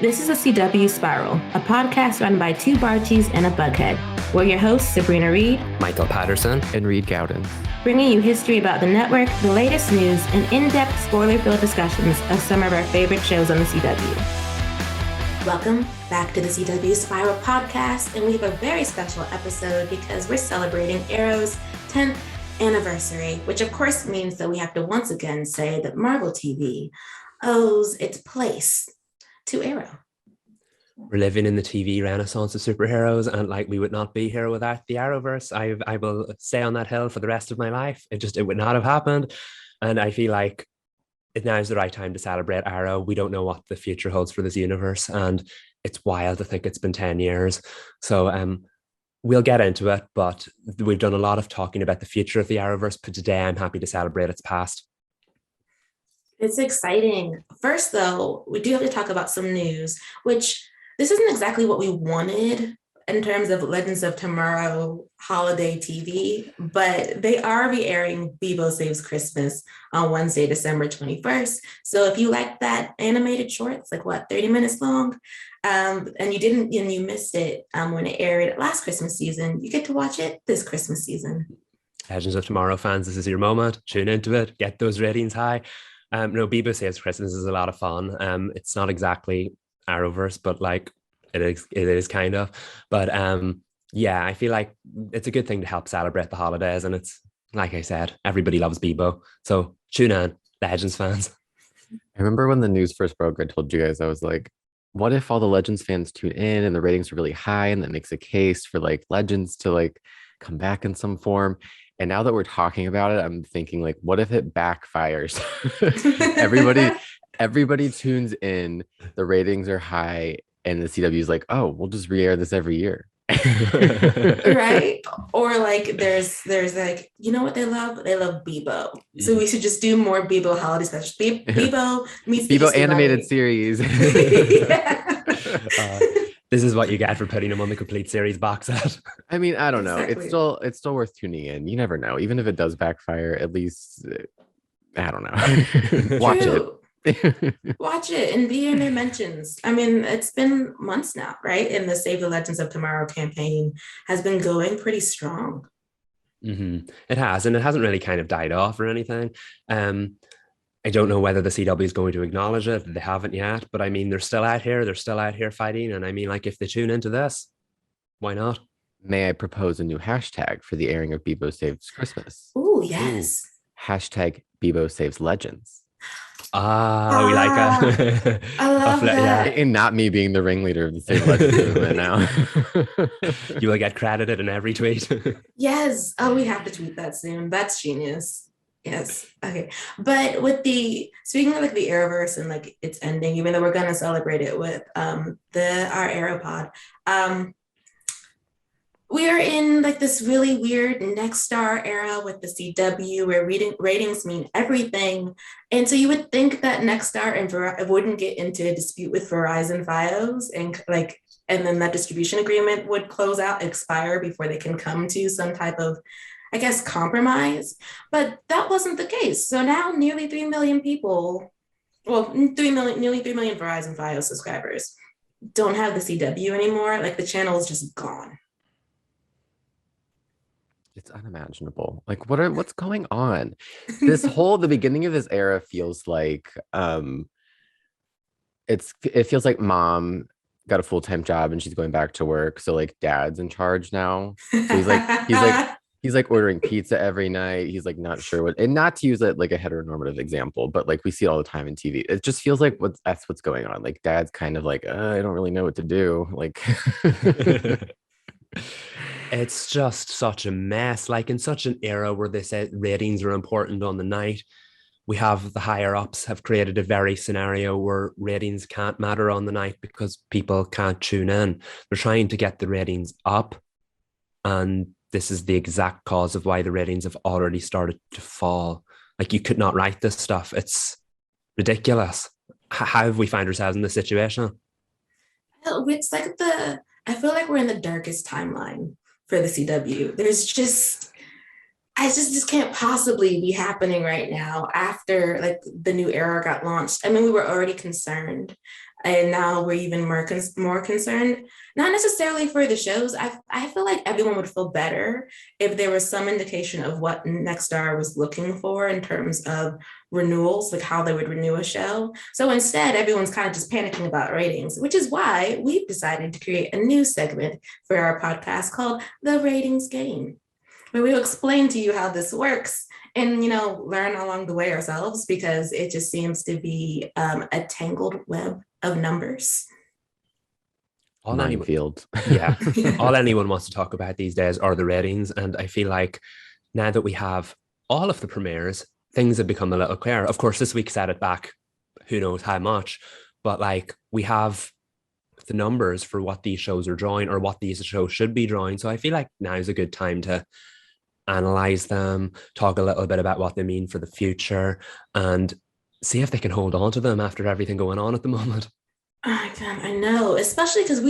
This is a CW Spiral, a podcast run by two Barchies and a Bughead. We're your hosts, Sabrina Reed, Michael Patterson, and Reed Gaudens, bringing you history about the network, the latest news, and in-depth spoiler-filled discussions of some of our favorite shows on the CW. Welcome back to the CW Spiral podcast, and we have a very special episode because we're celebrating Arrow's 10th anniversary, which of course means that we have to once again say that Marvel TV owes its place to Arrow. We're living in the TV renaissance of superheroes, and we would not be here without the Arrowverse. I will stay on that hill for the rest of my life. It would not have happened, and I feel like now is the right time to celebrate Arrow. We don't know what the future holds for this universe, and it's wild to think it's been 10 years. So we'll get into it, but we've done a lot of talking about the future of the Arrowverse, but today I'm happy to celebrate its past. It's exciting. First, though, we do have to talk about some news, which this isn't exactly what we wanted in terms of Legends of Tomorrow holiday TV, but they are re-airing Beebo Saves Christmas on Wednesday, December 21st. So if you like that animated short, it's 30 minutes long, and you missed it when it aired last Christmas season, you get to watch it this Christmas season. Legends of Tomorrow fans, this is your moment. Tune into it, get those ratings high. Beebo Saves Christmas is a lot of fun. It's not exactly Arrowverse, but it is kind of. But I feel like it's a good thing to help celebrate the holidays, and it's like I said, everybody loves Beebo, so tune in, Legends fans. I remember when the news first broke, I told you guys, I was like, what if all the Legends fans tune in and the ratings are really high, and that makes a case for Legends to come back in some form? And now that we're talking about it, I'm thinking what if it backfires? everybody tunes in, the ratings are high, and the CW is oh, we'll just re-air this every year. Right? Or there's you know what they love? They love Beebo. So we should just do more Beebo holiday specials. Beebo meets Beebo animated series. This is what you get for putting them on the complete series box set. I mean, I don't know. It's still worth tuning in. You never know. Even if it does backfire, at least I don't know. Watch it. Watch it and be in their mentions. I mean, it's been months now, right? And the Save the Legends of Tomorrow campaign has been going pretty strong. Mm-hmm. It has, and it hasn't really kind of died off or anything. I don't know whether the CW is going to acknowledge it. They haven't yet, but I mean, they're still out here. They're still out here fighting. And I mean, if they tune into this, why not? May I propose a new hashtag for the airing of Beebo Saves Christmas? Oh, yes. Hashtag Beebo Saves Legends. We like that. I love that. Yeah. And not me being the ringleader of the Save Legends movement now. You will get credited in every tweet. Yes. Oh, we have to tweet that soon. That's genius. Yes. Okay. But speaking of the Arrowverse and its ending, even though we're gonna celebrate it with our Arrowpod, we are in this really weird Nexstar era with the CW where ratings mean everything. And so you would think that Nexstar and wouldn't get into a dispute with Verizon Fios and then that distribution agreement would expire before they can come to some type of, I guess, compromise, but that wasn't the case. So now nearly 3 million people, nearly 3 million Verizon Fios subscribers don't have the CW anymore. The channel is just gone. It's unimaginable. What's going on? The beginning of this era feels it feels like mom got a full-time job and she's going back to work. So dad's in charge now. So he's ordering pizza every night. He's not sure what, and not to use it a heteronormative example, but we see it all the time in TV. It just feels that's what's going on. Dad's kind of I don't really know what to do. It's just such a mess. In such an era where they say ratings are important on the night, we have the higher ups have created a very scenario where ratings can't matter on the night because people can't tune in. They're trying to get the ratings up, and this is the exact cause of why the ratings have already started to fall. You could not write this stuff. It's ridiculous. How have we found ourselves in this situation? It's I feel we're in the darkest timeline for the CW. There's just, I just can't possibly be happening right now after the new era got launched. I mean, we were already concerned and now we're even more concerned. Not necessarily for the shows. I feel like everyone would feel better if there was some indication of what Nexstar was looking for in terms of renewals, like how they would renew a show. So instead, everyone's kind of just panicking about ratings, which is why we've decided to create a new segment for our podcast called The Ratings Game, where we'll explain to you how this works and, learn along the way ourselves, because it just seems to be a tangled web of numbers. Minefield. Yeah. All anyone wants to talk about these days are the ratings. And I feel like now that we have all of the premieres, things have become a little clearer. Of course, this week set it back, who knows how much, but like we have the numbers for what these shows are drawing or what these shows should be drawing. So I feel like now is a good time to analyze them, talk a little bit about what they mean for the future, and see if they can hold on to them after everything going on at the moment. I know, especially because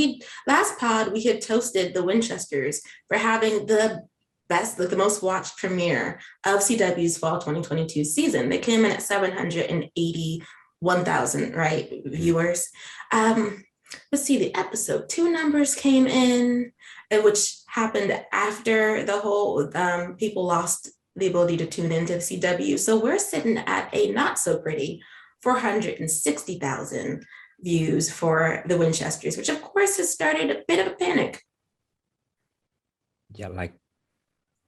last pod we had toasted the Winchesters for having the best, like the most watched premiere of CW's fall 2022 season. They came in at 781,000, right, viewers. Let's see, the episode 2 numbers came in, which happened after the whole people lost the ability to tune into the CW. So we're sitting at a not so pretty 460,000 views for the Winchesters, which of course has started a bit of a panic. Yeah, like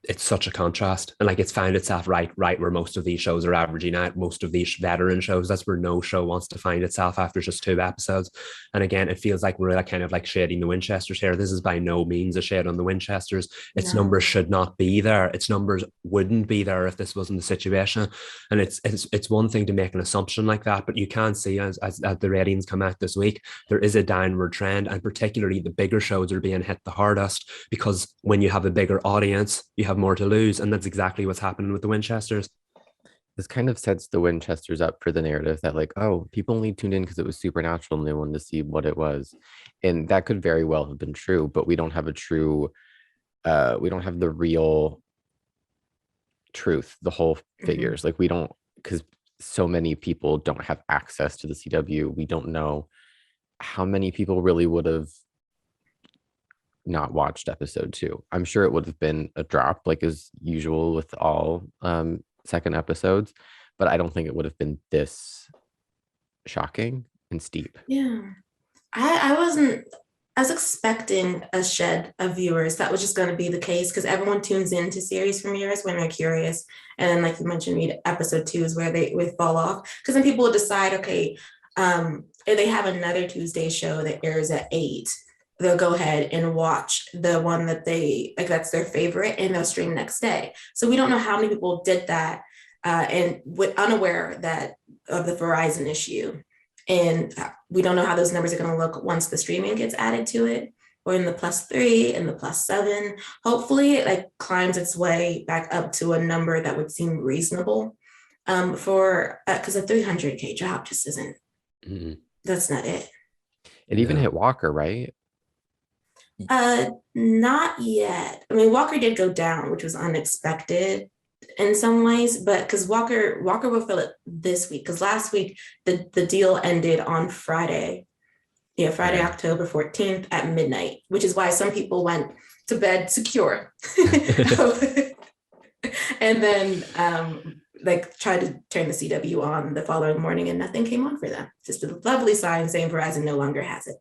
it's such a contrast, and like it's found itself right where most of these shows are averaging at. Most of these veteran shows, that's where no show wants to find itself after just 2 episodes. And again, it feels like we're like kind of like shading the Winchesters here. This is by no means a shade on the Winchesters. Its numbers should not be there. Its numbers wouldn't be there if this wasn't the situation. And it's one thing to make an assumption like that, but you can see as the ratings come out this week, there is a downward trend, and particularly the bigger shows are being hit the hardest, because when you have a bigger audience, you have more to lose, and that's exactly what's happening with the Winchesters. This kind of sets the Winchesters up for the narrative that like, oh, people only tuned in because it was supernatural and they wanted to see what it was, and that could very well have been true, but we don't have a true we don't have the real truth, the whole figures. Like we don't, because so many people don't have access to the CW. We don't know how many people really would have not watched episode 2. I'm sure it would have been a drop, like as usual with all second episodes, but I don't think it would have been this shocking and steep. Yeah, I was expecting a shed of viewers. That was just going to be the case because everyone tunes into series premieres when they're curious, and then like you mentioned, Reed, episode 2 is where they would fall off, because then people will decide, okay, if they have another Tuesday show that airs at 8, they'll go ahead and watch the one that they like, that's their favorite, and they'll stream next day. So we don't know how many people did that and unaware that of the Verizon issue. And we don't know how those numbers are going to look once the streaming gets added to it, or in the +3 and the +7. Hopefully it like climbs its way back up to a number that would seem reasonable for because a 300K drop just isn't, that's not it. It even hit Walker, right? Not yet. I mean, Walker did go down, which was unexpected in some ways, but because Walker will feel it this week, because last week the deal ended on Friday. Yeah, Friday, October 14th at midnight, which is why some people went to bed secure. And then like tried to turn the CW on the following morning and nothing came on for them. Just a lovely sign saying Verizon no longer has it.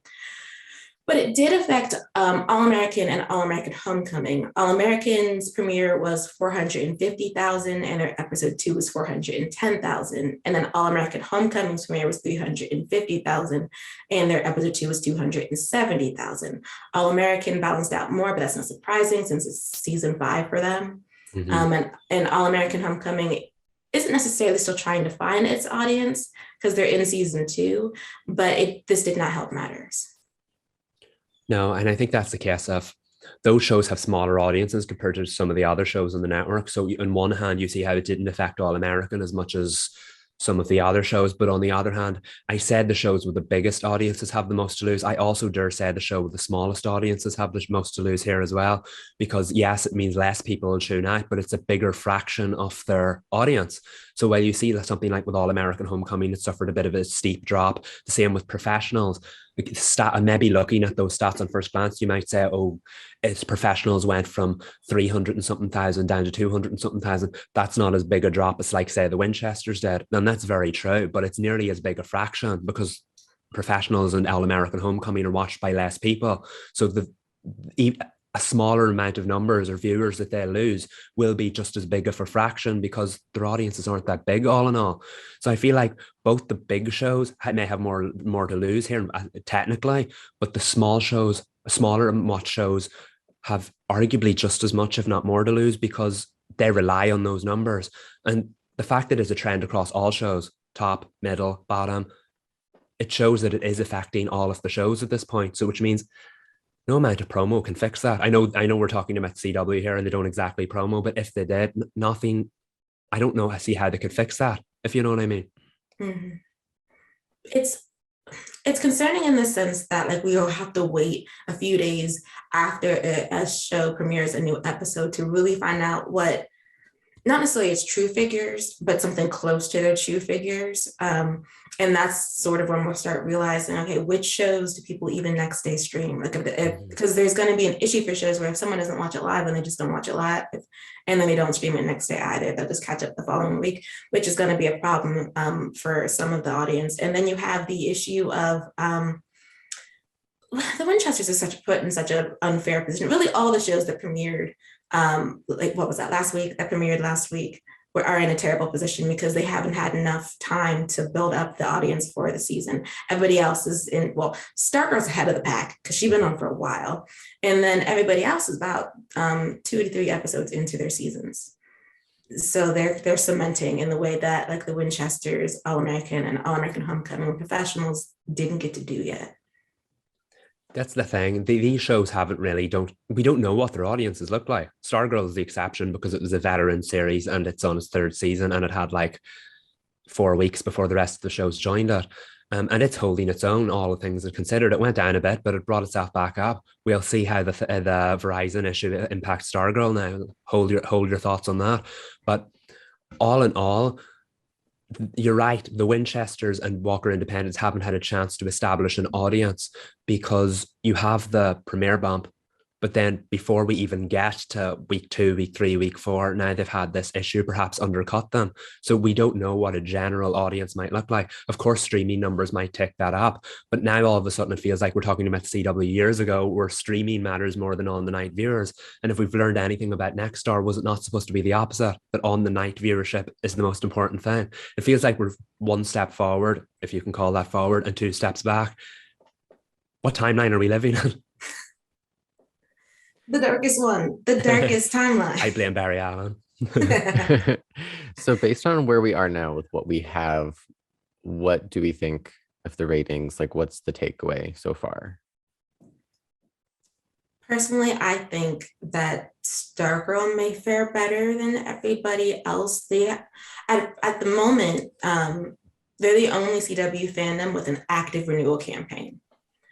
But it did affect All-American and All-American Homecoming. All-American's premiere was 450,000 and their episode 2 was 410,000. And then All-American Homecoming's premiere was 350,000 and their episode 2 was 270,000. All-American balanced out more, but that's not surprising since it's season 5 for them. And All-American Homecoming isn't necessarily still trying to find its audience because they're in season 2, but this did not help matters. No, and I think that's the case of those shows have smaller audiences compared to some of the other shows on the network. So on one hand, you see how it didn't affect All American as much as some of the other shows. But on the other hand, I said the shows with the biggest audiences have the most to lose. I also dare say the show with the smallest audiences have the most to lose here as well, because yes, it means less people will tune out, but it's a bigger fraction of their audience. So while you see something like with All American Homecoming, it suffered a bit of a steep drop. The same with Professionals. And maybe looking at those stats on first glance, you might say, oh, its Professionals went from 300 and something thousand down to 200 and something thousand. That's not as big a drop as, like, say, the Winchesters did. And that's very true, but it's nearly as big a fraction because Professionals and All American Homecoming are watched by less people. So a smaller amount of numbers or viewers that they lose will be just as big of a fraction because their audiences aren't that big all in all. So I feel like both the big shows may have more to lose here technically, but the smaller watch shows have arguably just as much, if not more, to lose because they rely on those numbers. And the fact that it's a trend across all shows, top, middle, bottom, it shows that it is affecting all of the shows at this point. So which means no amount of promo can fix that. I know we're talking about CW here and they don't exactly promo, but if they did, nothing, I don't know, I see how they could fix that, if you know what I mean. Mm-hmm. It's concerning in the sense that, like, we will have to wait a few days after a show premieres a new episode to really find out what, not necessarily its true figures, but something close to their true figures. And that's sort of when we'll start realizing, okay, which shows do people even next day stream? Like, because there's going to be an issue for shows where if someone doesn't watch it live, and they just don't watch it live, and then they don't stream it next day either, they'll just catch up the following week, which is going to be a problem for some of the audience. And then you have the issue of the Winchesters are put in such an unfair position. Really, all the shows that premiered, like what was that premiered last week, are in a terrible position because they haven't had enough time to build up the audience for the season. Everybody else is Stargirl's ahead of the pack because she's been on for a while. And then everybody else is about 2 to 3 episodes into their seasons. So they're cementing in the way that, like, the Winchesters, All American, and All American Homecoming Professionals didn't get to do yet. That's the thing. These shows we don't know what their audiences look like. Stargirl is the exception because it was a veteran series and it's on its 3rd season and it had like 4 weeks before the rest of the shows joined it. And it's holding its own, all the things are considered. It went down a bit, but it brought itself back up. We'll see how the Verizon issue impacts Stargirl now. Hold your thoughts on that. But all in all, you're right. The Winchesters and Walker Independents haven't had a chance to establish an audience because you have the premiere bump, but then before we even get to week 2, week 3, week 4, now they've had this issue perhaps undercut them. So we don't know what a general audience might look like. Of course, streaming numbers might tick that up, but now all of a sudden it feels like we're talking about CW years ago where streaming matters more than on the night viewers. And if we've learned anything about Nexstar, was it not supposed to be the opposite, that on the night viewership is the most important thing? It feels like we're 1 step forward, if you can call that forward, and 2 steps back. What timeline are we living in? The darkest one, the darkest timeline. I blame Barry Allen. So based on where we are now with what we have, what do we think of the ratings? Like, what's the takeaway so far? Personally, I think that Stargirl may fare better than everybody else. At the moment, they're the only CW fandom with an active renewal campaign.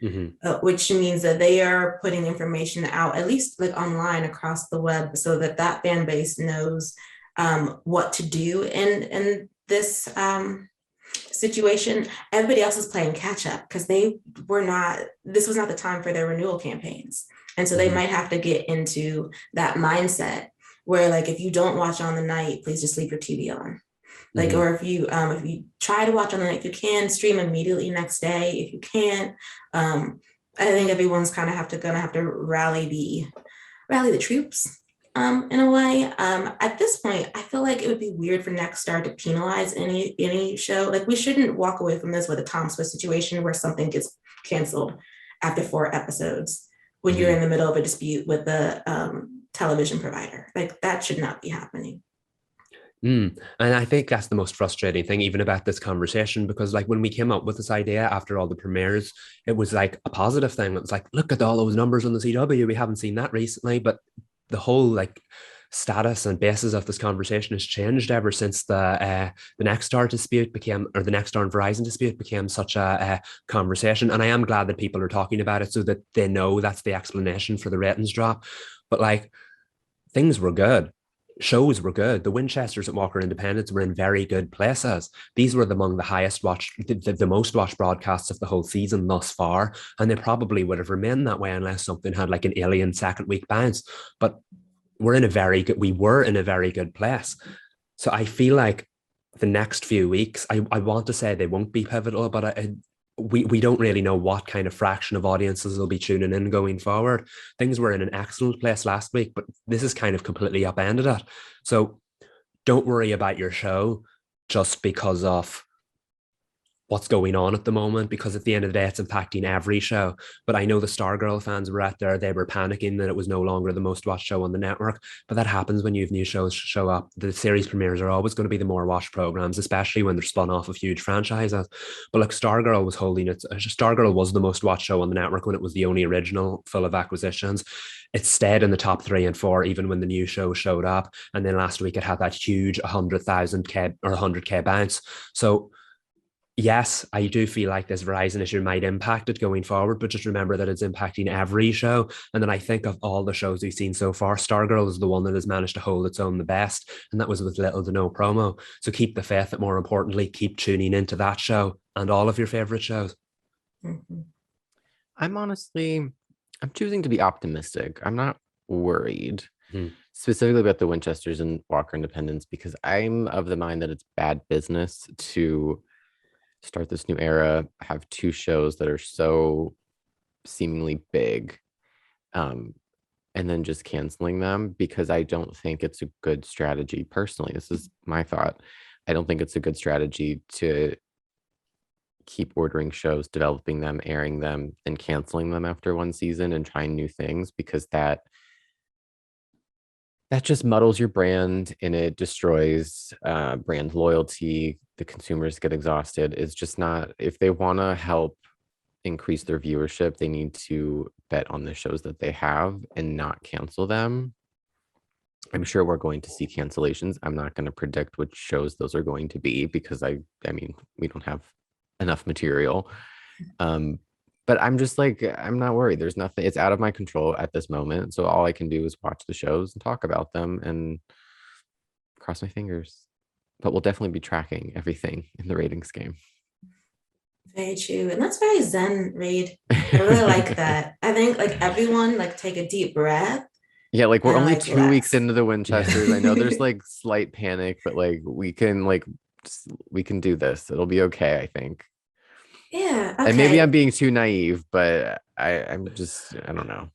Mm-hmm. Which means that they are putting information out, at least like online across the web, so that fan base knows what to do in this situation. Everybody else is playing catch up because this was not the time for their renewal campaigns. And so they might have to get into that mindset where, like, if you don't watch on the night, please just leave your TV on. Like, or if you try to watch on the night, if you can, stream immediately next day. If you can't, I think everyone's kind of gonna have to rally the troops in a way. At this point, I feel like it would be weird for Nexstar to penalize any show. Like, we shouldn't walk away from this with a Tom Swift situation where something gets canceled after 4 episodes when you're in the middle of a dispute with the television provider. Like, that should not be happening. And I think that's the most frustrating thing even about this conversation, because like when we came up with this idea after all the premieres, it was like a positive thing. It was like, look at all those numbers on the CW. We haven't seen that recently, but the whole like status and basis of this conversation has changed ever since the Nexstar dispute became, or the Nexstar and Verizon dispute became such a conversation. And I am glad that people are talking about it so that they know that's the explanation for the ratings drop. But like, things were good. Shows were good. The Winchesters at Walker Independence were in very good places. These were among the highest watched, the most watched broadcasts of the whole season thus far. And they probably would have remained that way unless something had like an alien second week bounce. But we were in a very good place. So I feel like the next few weeks, I want to say they won't be pivotal, but we don't really know what kind of fraction of audiences will be tuning in going forward. Things were in an excellent place last week, but this is kind of completely upended it. So don't worry about your show just because of what's going on at the moment, because at the end of the day, it's impacting every show. But I know the Stargirl fans were out there. They were panicking that it was no longer the most watched show on the network. But that happens when you have new shows show up. The series premieres are always going to be the more watched programs, especially when they're spun off of huge franchises. But like Stargirl was holding it. Stargirl was the most watched show on the network when it was the only original full of acquisitions. It stayed in the top 3 and 4 even when the new show showed up. And then last week it had that huge 100,000K or 100K bounce. So yes, I do feel like this Verizon issue might impact it going forward, but just remember that it's impacting every show. And then I think of all the shows we've seen so far, Stargirl is the one that has managed to hold its own the best, and that was with little to no promo. So keep the faith, that more importantly, keep tuning into that show and all of your favorite shows. Mm-hmm. I'm choosing to be optimistic. I'm not worried. Specifically about the Winchesters and Walker Independence, because I'm of the mind that it's bad business to start this new era, have 2 shows that are so seemingly big, and then just canceling them, because I don't think it's a good strategy. Personally, this is my thought. I don't think it's a good strategy to keep ordering shows, developing them, airing them, and canceling them after one season and trying new things, because that just muddles your brand and it destroys brand loyalty. The consumers get exhausted. It's just not, if they want to help increase their viewership, they need to bet on the shows that they have and not cancel them. I'm sure we're going to see cancellations. I'm not going to predict which shows those are going to be, because I mean, we don't have enough material. But I'm just like, I'm not worried. There's nothing, it's out of my control at this moment. So all I can do is watch the shows and talk about them and cross my fingers. But we'll definitely be tracking everything in the ratings game. Very true. And that's very zen, Reed. I really like that. I think like everyone like take a deep breath. Yeah, like we're only like 2 weeks into the Winchesters. I know there's like slight panic, but like we can do this. It'll be okay, I think. Yeah. Okay. And maybe I'm being too naive, but I don't know.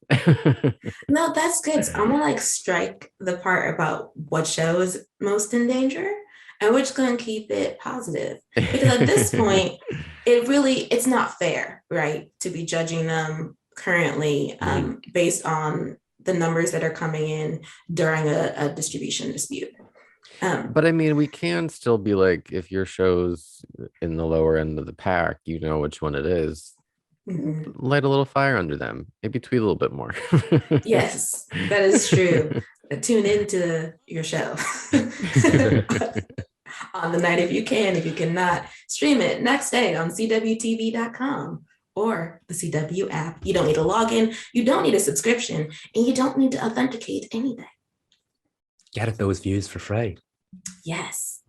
No, that's good. So I'm gonna like strike the part about what show is most in danger, and we're just gonna keep it positive. Because at this point, it's not fair, right? To be judging them currently based on the numbers that are coming in during a distribution dispute. But I mean, we can still be like, if your show's in the lower end of the pack, you know which one it is. Light a little fire under them. Maybe tweet a little bit more. Yes, that is true. Tune into your show on the night if you can. If you cannot, stream it next day on cwtv.com or the CW app. You don't need a login, you don't need a subscription, and you don't need to authenticate anything. Get at those views for free. Yes.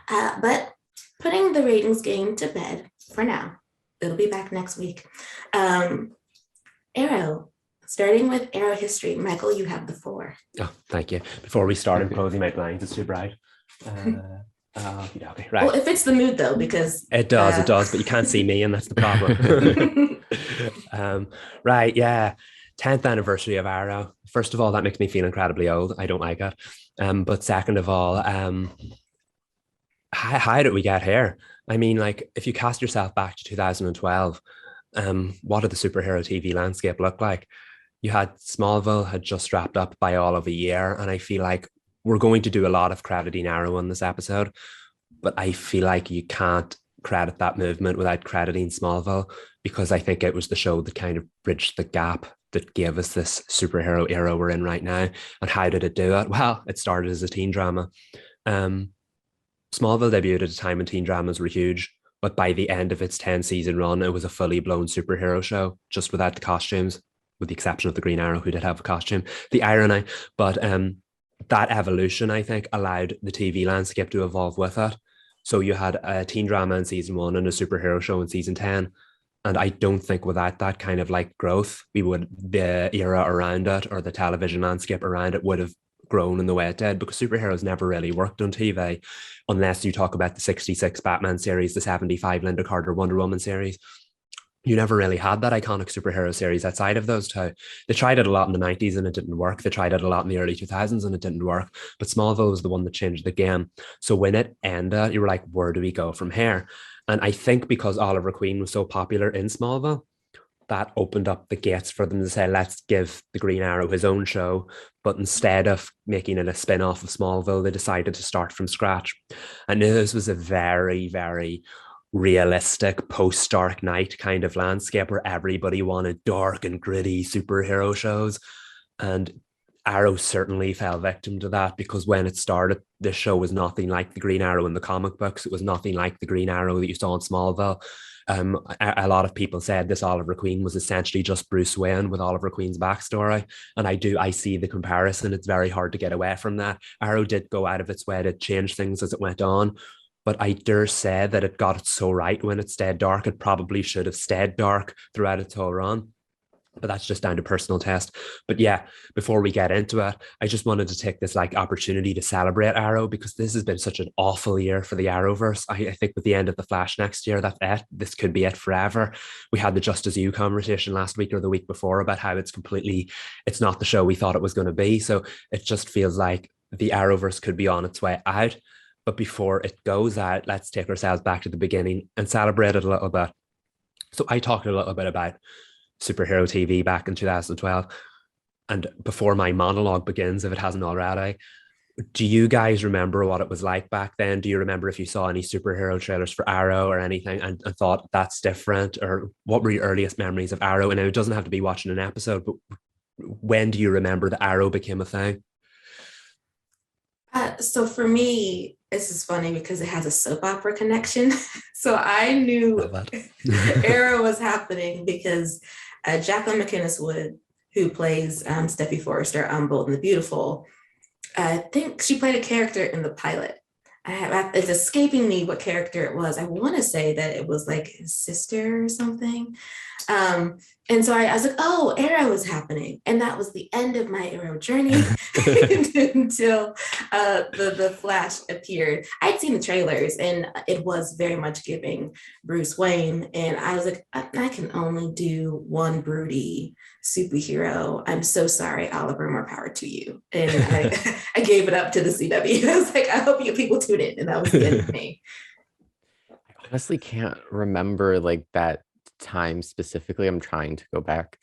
But putting the ratings game to bed for now. It'll be back next week. Arrow, starting with Arrow history. Michael, you have the floor. Oh, thank you. Before we start, I'm closing my blinds. It's too bright. Right. Well, it fits the mood though, because it does, but you can't see me, and that's the problem. Right, yeah. 10th anniversary of Arrow. First of all, that makes me feel incredibly old. I don't like it. But second of all, how did we get here? I mean, like, if you cast yourself back to 2012, what did the superhero TV landscape look like? You had Smallville had just wrapped up by all of a year, and I feel like we're going to do a lot of crediting Arrow in this episode, but I feel like you can't credit that movement without crediting Smallville, because I think it was the show that kind of bridged the gap that gave us this superhero era we're in right now. And how did it do it? Well, it started as a teen drama. Um, Smallville debuted at a time when teen dramas were huge, but by the end of its 10 season run, it was a fully blown superhero show, just without the costumes, with the exception of the Green Arrow, who did have a costume. The irony, but that evolution, I think, allowed the TV landscape to evolve with it. So you had a teen drama in season one and a superhero show in season 10. And I don't think without that kind of like growth, the era around it or the television landscape around it would have grown in the way it did, because superheroes never really worked on TV unless you talk about the 66 Batman series, the 75 Linda Carter Wonder Woman series. You never really had that iconic superhero series outside of those two. They tried it a lot in the 90s and it didn't work. They tried it a lot in the early 2000s and it didn't work. But Smallville was the one that changed the game. So when it ended, you were like, where do we go from here? And I think because Oliver Queen was so popular in Smallville, that opened up the gates for them to say, let's give the Green Arrow his own show. But instead of making it a spin-off of Smallville, they decided to start from scratch. And this was a very, very realistic post-Dark Knight kind of landscape where everybody wanted dark and gritty superhero shows. And Arrow certainly fell victim to that, because when it started, this show was nothing like the Green Arrow in the comic books. It was nothing like the Green Arrow that you saw in Smallville. A lot of people said this Oliver Queen was essentially just Bruce Wayne with Oliver Queen's backstory. And I see the comparison. It's very hard to get away from that. Arrow did go out of its way to change things as it went on. But I dare say that it got it so right when it stayed dark. It probably should have stayed dark throughout its whole run. But that's just down to personal taste. But yeah, before we get into it, I just wanted to take this like opportunity to celebrate Arrow, because this has been such an awful year for the Arrowverse. I think with the end of the Flash next year, that's it. This could be it forever. We had the Just As You conversation last week or the week before about how it's not the show we thought it was going to be. So it just feels like the Arrowverse could be on its way out. But before it goes out, let's take ourselves back to the beginning and celebrate it a little bit. So I talked a little bit about superhero TV back in 2012. And before my monologue begins, if it hasn't already, do you guys remember what it was like back then? Do you remember if you saw any superhero trailers for Arrow or anything and thought that's different? Or what were your earliest memories of Arrow? And it doesn't have to be watching an episode, but when do you remember that Arrow became a thing? So for me, this is funny because it has a soap opera connection. So I knew Arrow was happening because Jacqueline McInnes Wood, who plays Steffi Forrester on Bold and the Beautiful, I think she played a character in the pilot. It's escaping me what character it was. I want to say that it was like his sister or something. And so I was like, oh, Arrow is happening. And that was the end of my Arrow journey until the Flash appeared. I'd seen the trailers and it was very much giving Bruce Wayne. And I was like, I can only do one broody superhero. I'm so sorry, Oliver, more power to you. And I gave it up to the CW. I was like, I hope you people tune in. And that was the end of me. I honestly can't remember like that time specifically. I'm trying to go back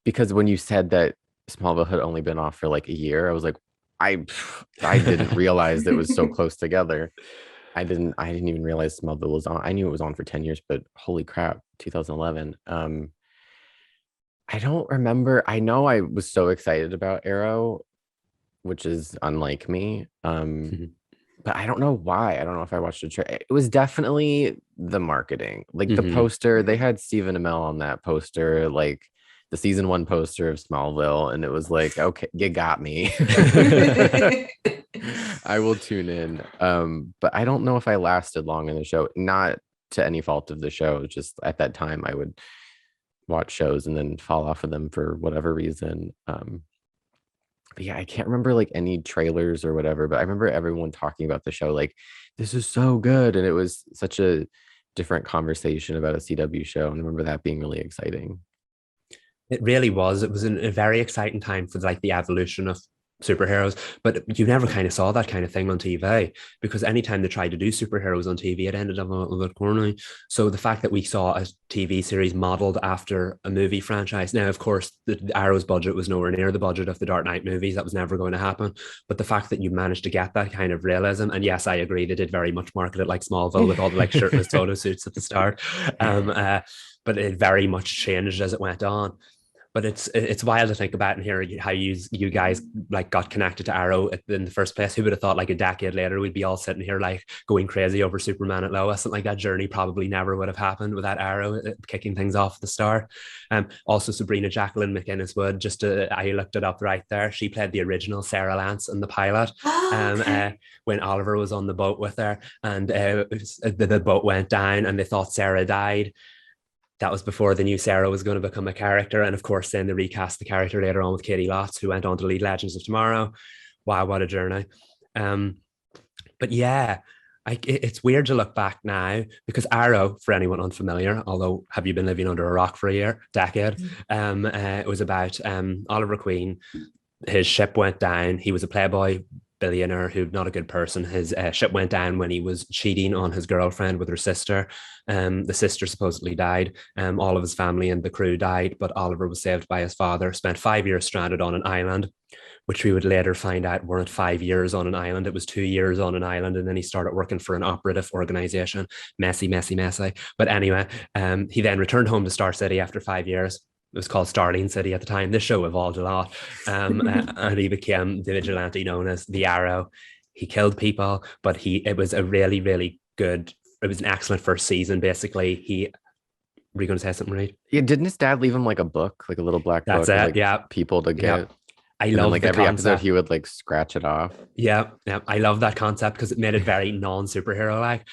because when you said that Smallville had only been off for like a year, I was like, I didn't realize that it was so close together. I didn't even realize Smallville was on. I knew it was on for 10 years, but holy crap, 2011. I don't remember. I know I was so excited about Arrow, which is unlike me. But I don't know why. I don't know if I watched the trailer. It was definitely the marketing. Like the poster, they had Stephen Amell on that poster, like the season 1 poster of Smallville. And it was like, okay, you got me. I will tune in. But I don't know if I lasted long in the show. Not to any fault of the show. Just at that time, I would watch shows and then fall off of them for whatever reason. But yeah, I can't remember like any trailers or whatever, but I remember everyone talking about the show like, this is so good. And it was such a different conversation about a CW show. And I remember that being really exciting. It really was. It was a very exciting time for like the evolution of superheroes, but you never kind of saw that kind of thing on TV, because anytime they tried to do superheroes on TV, it ended up a little bit corny. So the fact that we saw a TV series modeled after a movie franchise, now of course the Arrow's budget was nowhere near the budget of the Dark Knight movies, that was never going to happen, but the fact that you managed to get that kind of realism, and yes, I agree, they did very much market it like Smallville with all the like shirtless photo suits at the start, but it very much changed as it went on. but it's wild to think about and hear how you guys like got connected to Arrow in the first place. Who would have thought like a decade later we'd be all sitting here like going crazy over Superman and Lois? And like that journey probably never would have happened without Arrow kicking things off at the start. Also Sabrina Jacqueline McInnes Wood, I looked it up right there. She played the original Sarah Lance in the pilot. Oh, okay. When Oliver was on the boat with her, and the boat went down, and they thought Sarah died. That was before they knew Sarah was going to become a character. And of course, then they recast the character later on with Katie Lotz, who went on to lead Legends of Tomorrow. Wow, what a journey. Um, but yeah, it's weird to look back now because Arrow, for anyone unfamiliar, although have you been living under a rock for a decade? It was about Oliver Queen. His ship went down. He was a playboy billionaire who not a good person. His ship went down when he was cheating on his girlfriend with her sister. The sister supposedly died. All of his family and the crew died, but Oliver was saved by his father. Spent 5 years stranded on an island, which we would later find out weren't 5 years on an island. It was 2 years on an island, and then he started working for an operative organization. Messy, messy, messy. But anyway, he then returned home to Star City after 5 years. It was called Starling City at the time. This show evolved a lot. And he became the vigilante known as the Arrow. He killed people, but it was a really, really good, it was an excellent first season, basically. Were you going to say something, Reed? Yeah, didn't his dad leave him like a book, like a little black That's book it, of, like, yeah. people to get? Yeah. I And then love like the every concept. episode he would like scratch it off. Yeah, I love that concept because it made it very non-superhero like.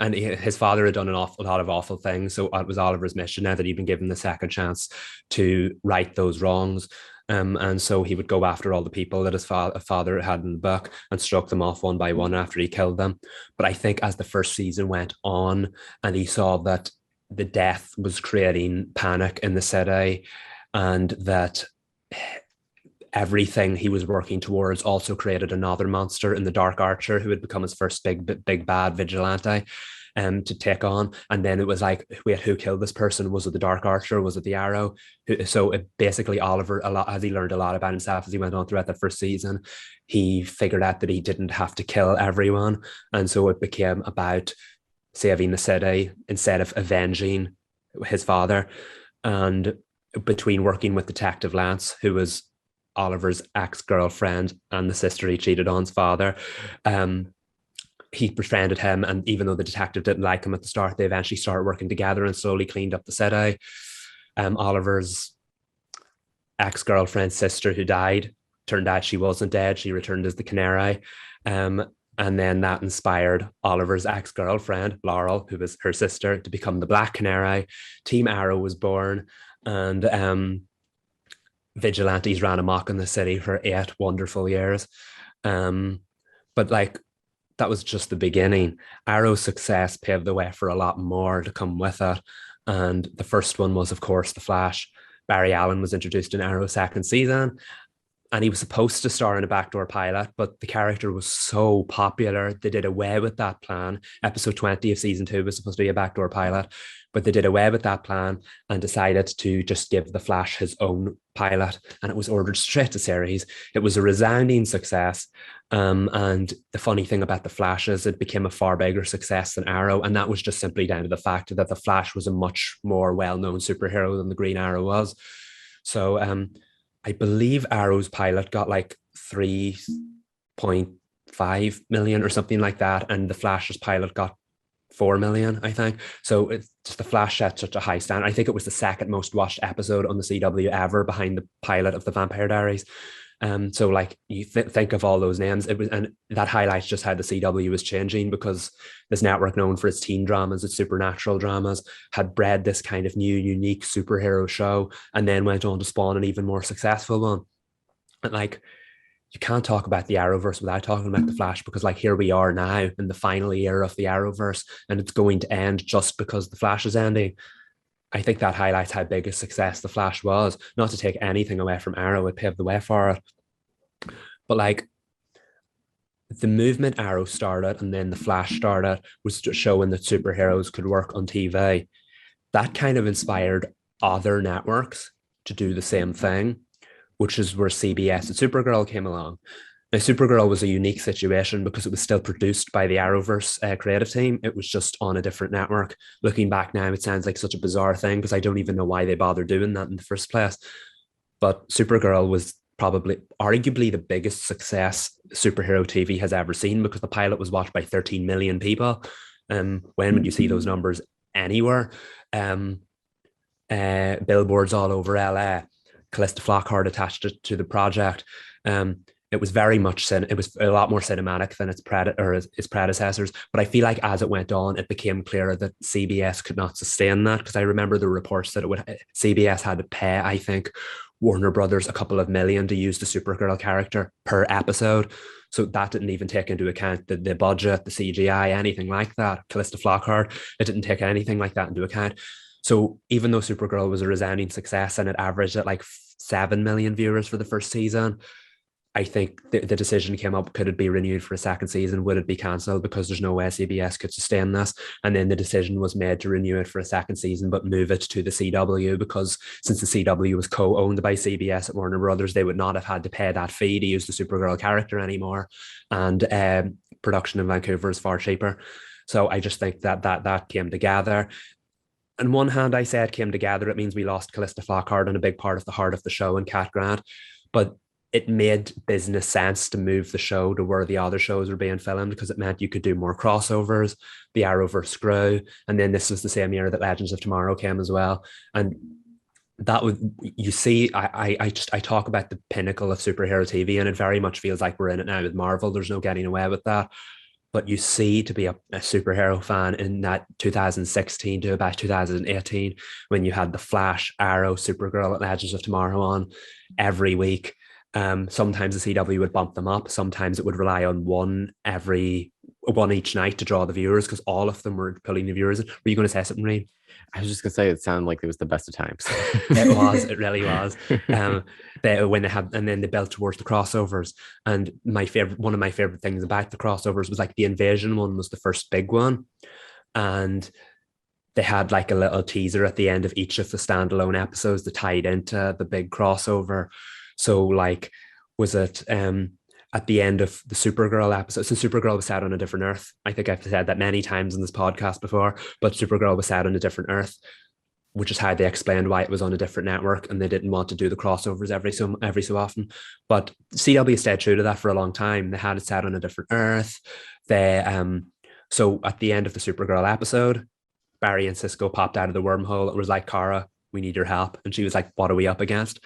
And his father had done a lot of awful things, so it was Oliver's mission now that he'd been given the second chance to right those wrongs. And so he would go after all the people that his father had in the book and struck them off one by one after he killed them. But I think as the first season went on and he saw that the death was creating panic in the city and that everything he was working towards also created another monster in the Dark Archer, who had become his first big bad vigilante to take on. And then it was like, wait, who killed this person? Was it the Dark Archer? Was it the Arrow? So basically Oliver, as he learned a lot about himself as he went on throughout the first season, he figured out that he didn't have to kill everyone. And so it became about saving the city instead of avenging his father. And between working with Detective Lance, who was Oliver's ex-girlfriend and the sister he cheated on's father, he befriended him, and even though the detective didn't like him at the start, they eventually started working together and slowly cleaned up the city. Oliver's ex-girlfriend's sister who died, turned out she wasn't dead. She returned as the Canary. And then that inspired Oliver's ex-girlfriend, Laurel, who was her sister, to become the Black Canary. Team Arrow was born, and vigilantes ran amok in the city for 8 wonderful years. But like, that was just the beginning. Arrow's success paved the way for a lot more to come with it. And the first one was, of course, The Flash. Barry Allen was introduced in Arrow's second season, and he was supposed to star in a backdoor pilot, but the character was so popular, they did away with that plan. Episode 20 of season 2 was supposed to be a backdoor pilot, but they did away with that plan and decided to just give The Flash his own pilot, and it was ordered straight to series. It was a resounding success. And the funny thing about The Flash is it became a far bigger success than Arrow, and that was just simply down to the fact that The Flash was a much more well-known superhero than the Green Arrow was. So I believe Arrow's pilot got like 3.5 million or something like that, and The Flash's pilot got 4 million, I think. So it's just The Flash set such a high standard. I think it was the second most watched episode on the CW ever, behind the pilot of The Vampire Diaries. So like you think of all those names, and that highlights just how the CW was changing, because this network, known for its teen dramas, its supernatural dramas, had bred this kind of new, unique superhero show, and then went on to spawn an even more successful one. And like, you can't talk about the Arrowverse without talking about the Flash, because like here we are now in the final year of the Arrowverse, and it's going to end just because the Flash is ending. I think that highlights how big a success the Flash was. Not to take anything away from Arrow, it paved the way for it. But like, the movement Arrow started and then the Flash started was showing that superheroes could work on TV. That kind of inspired other networks to do the same thing, which is where CBS and Supergirl came along. Now, Supergirl was a unique situation because it was still produced by the Arrowverse creative team. It was just on a different network. Looking back now, it sounds like such a bizarre thing because I don't even know why they bothered doing that in the first place. But Supergirl was probably arguably the biggest success superhero TV has ever seen because the pilot was watched by 13 million people. When would you see those numbers anywhere? Billboards all over LA. Callista Flockhart attached it to the project. It was very much it was a lot more cinematic than its predecessors. But I feel like as it went on, it became clearer that CBS could not sustain that because I remember the reports that CBS had to pay, I think, Warner Brothers a couple of million to use the Supergirl character per episode. So that didn't even take into account the budget, the CGI, anything like that. Callista Flockhart, it didn't take anything like that into account. So even though Supergirl was a resounding success and it averaged at like 7 million viewers for the first season, I think the decision came up, could it be renewed for a second season? Would it be cancelled? Because there's no way CBS could sustain this. And then the decision was made to renew it for a second season, but move it to the CW because since the CW was co-owned by CBS at Warner Brothers, they would not have had to pay that fee to use the Supergirl character anymore. And production in Vancouver is far cheaper. So I just think that came together. On one hand, I say it came together. It means we lost Callista Flockhart and a big part of the heart of the show and Cat Grant. But it made business sense to move the show to where the other shows were being filmed because it meant you could do more crossovers. The Arrowverse grew, and then this was the same year that Legends of Tomorrow came as well. And that would, you see, I talk about the pinnacle of superhero TV, and it very much feels like we're in it now with Marvel. There's no getting away with that. But you see, to be a superhero fan in that 2016 to about 2018, when you had the Flash, Arrow, Supergirl, and Legends of Tomorrow on every week. Sometimes the CW would bump them up. Sometimes it would rely on one each night to draw the viewers because all of them were pulling the viewers in. Were you going to say something, Reed? I was just gonna say it sounded like it was the best of times. It really was. When they had, and then they built towards the crossovers. And one of my favorite things about the crossovers was like the Invasion one was the first big one, and they had like a little teaser at the end of each of the standalone episodes that tied into the big crossover. So like, was it at the end of the Supergirl episode? So Supergirl was set on a different Earth. I think I've said that many times in this podcast before, but Supergirl was set on a different Earth, which is how they explained why it was on a different network and they didn't want to do the crossovers every so often. But CW stayed true to that for a long time. They had it set on a different Earth. So at the end of the Supergirl episode, Barry and Cisco popped out of the wormhole and was like, Kara, we need your help. And she was like, what are we up against?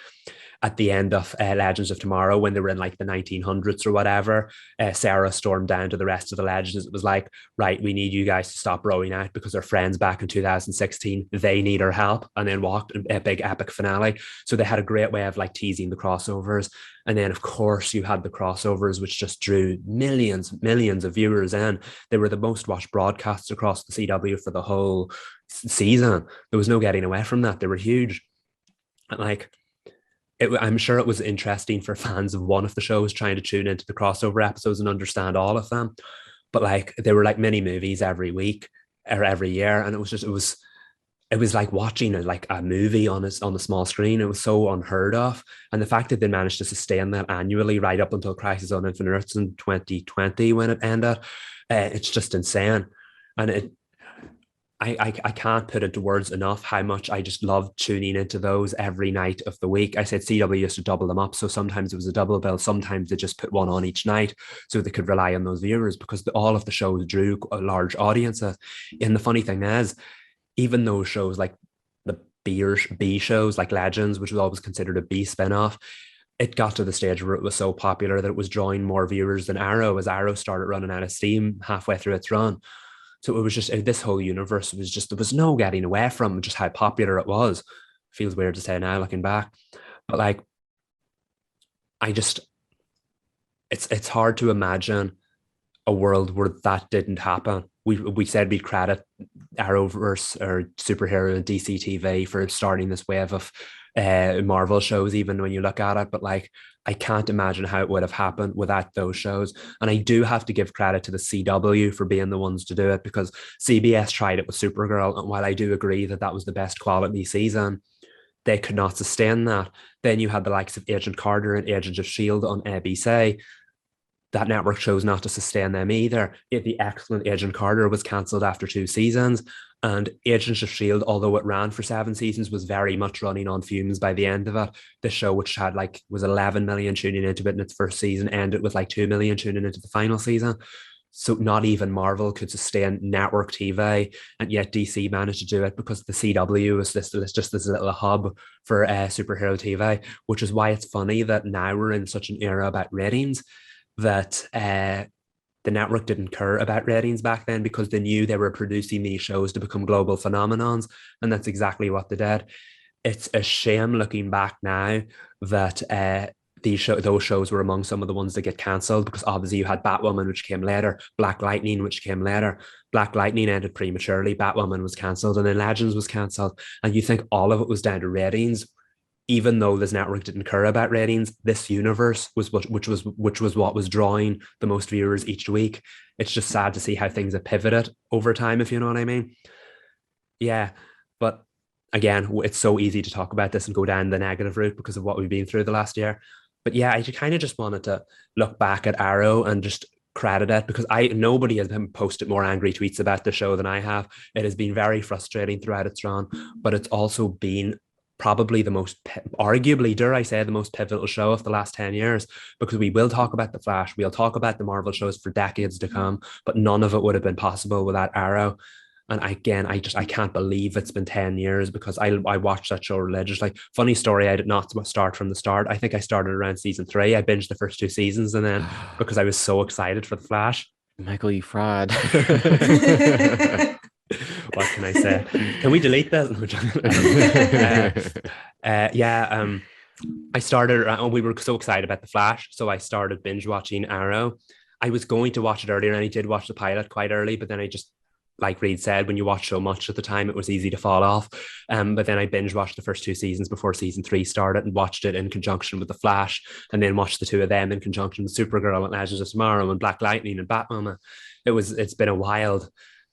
At the end of Legends of Tomorrow, when they were in like the 1900s or whatever, Sarah stormed down to the rest of the Legends. It was like, right, we need you guys to stop rowing out because our friends back in 2016, they need our help, and then walked a big epic finale. So they had a great way of like teasing the crossovers. And then, of course, you had the crossovers, which just drew millions of viewers in. They were the most watched broadcasts across the CW for the whole season. There was no getting away from that. They were huge. And like, I'm sure it was interesting for fans of one of the shows trying to tune into the crossover episodes and understand all of them. But like, they were like mini movies every week or every year. And it was like watching a movie on a small screen. It was so unheard of. And the fact that they managed to sustain that annually right up until Crisis on Infinite Earths in 2020 when it ended, it's just insane. And I can't put into words enough how much I just love tuning into those every night of the week. I said CW used to double them up. So sometimes it was a double bill. Sometimes they just put one on each night so they could rely on those viewers because all of the shows drew large audiences. And the funny thing is, even those shows like the B shows like Legends, which was always considered a B spinoff, it got to the stage where it was so popular that it was drawing more viewers than Arrow as Arrow started running out of steam halfway through its run. So it was just, this whole universe was just, there was no getting away from just how popular it was. Feels weird to say now looking back, but like, it's hard to imagine a world where that didn't happen. We said we'd credit Arrowverse or superhero and DC TV for starting this wave of Marvel shows, even when you look at it. But like, I can't imagine how it would have happened without those shows. And I do have to give credit to the CW for being the ones to do it because CBS tried it with Supergirl. And while I do agree that that was the best quality season, they could not sustain that. Then you had the likes of Agent Carter and Agents of S.H.I.E.L.D. on ABC. that network chose not to sustain them either. The excellent Agent Carter was cancelled after 2 seasons, and Agents of S.H.I.E.L.D., although it ran for 7 seasons, was very much running on fumes by the end of it. The show, which had was 11 million tuning into it in its first season, ended with 2 million tuning into the final season. So not even Marvel could sustain network TV, and yet DC managed to do it because the CW was just this little hub for superhero TV, which is why it's funny that now we're in such an era about ratings that the network didn't care about ratings back then because they knew they were producing these shows to become global phenomenons, and that's exactly what they did. It's a shame looking back now that those shows were among some of the ones that get cancelled, because obviously you had Batwoman, which came later, Black Lightning, which came later. Black Lightning ended prematurely, Batwoman was cancelled, and then Legends was cancelled. And you think all of it was down to ratings, even though this network didn't care about ratings. This universe was which was what was drawing the most viewers each week. It's just sad to see how things have pivoted over time, if you know what I mean. Yeah, but again, it's so easy to talk about this and go down the negative route because of what we've been through the last year. But yeah, I kind of just wanted to look back at Arrow and just credit it, because nobody has been posted more angry tweets about the show than I have. It has been very frustrating throughout its run, but it's also been probably the most, arguably, dare I say, the most pivotal show of the last 10 years, because we will talk about The Flash, we'll talk about the Marvel shows for decades to come, but none of it would have been possible without Arrow. And again, I can't believe it's been 10 years, because I watched that show religiously. Funny story, I did not start from the start. I think I started around season 3. I binged the first 2 seasons, and then because I was so excited for The Flash. Michael, you fraud. What can I say? Can we delete that? I started, we were so excited about The Flash, so I started binge watching Arrow. I was going to watch it earlier, and I did watch the pilot quite early, but then I just, like Reed said, when you watch so much at the time, it was easy to fall off. But then I binge watched the first 2 seasons before season 3 started, and watched it in conjunction with The Flash, and then watched the two of them in conjunction with Supergirl and Legends of Tomorrow and Black Lightning and Batwoman. It's been a wild,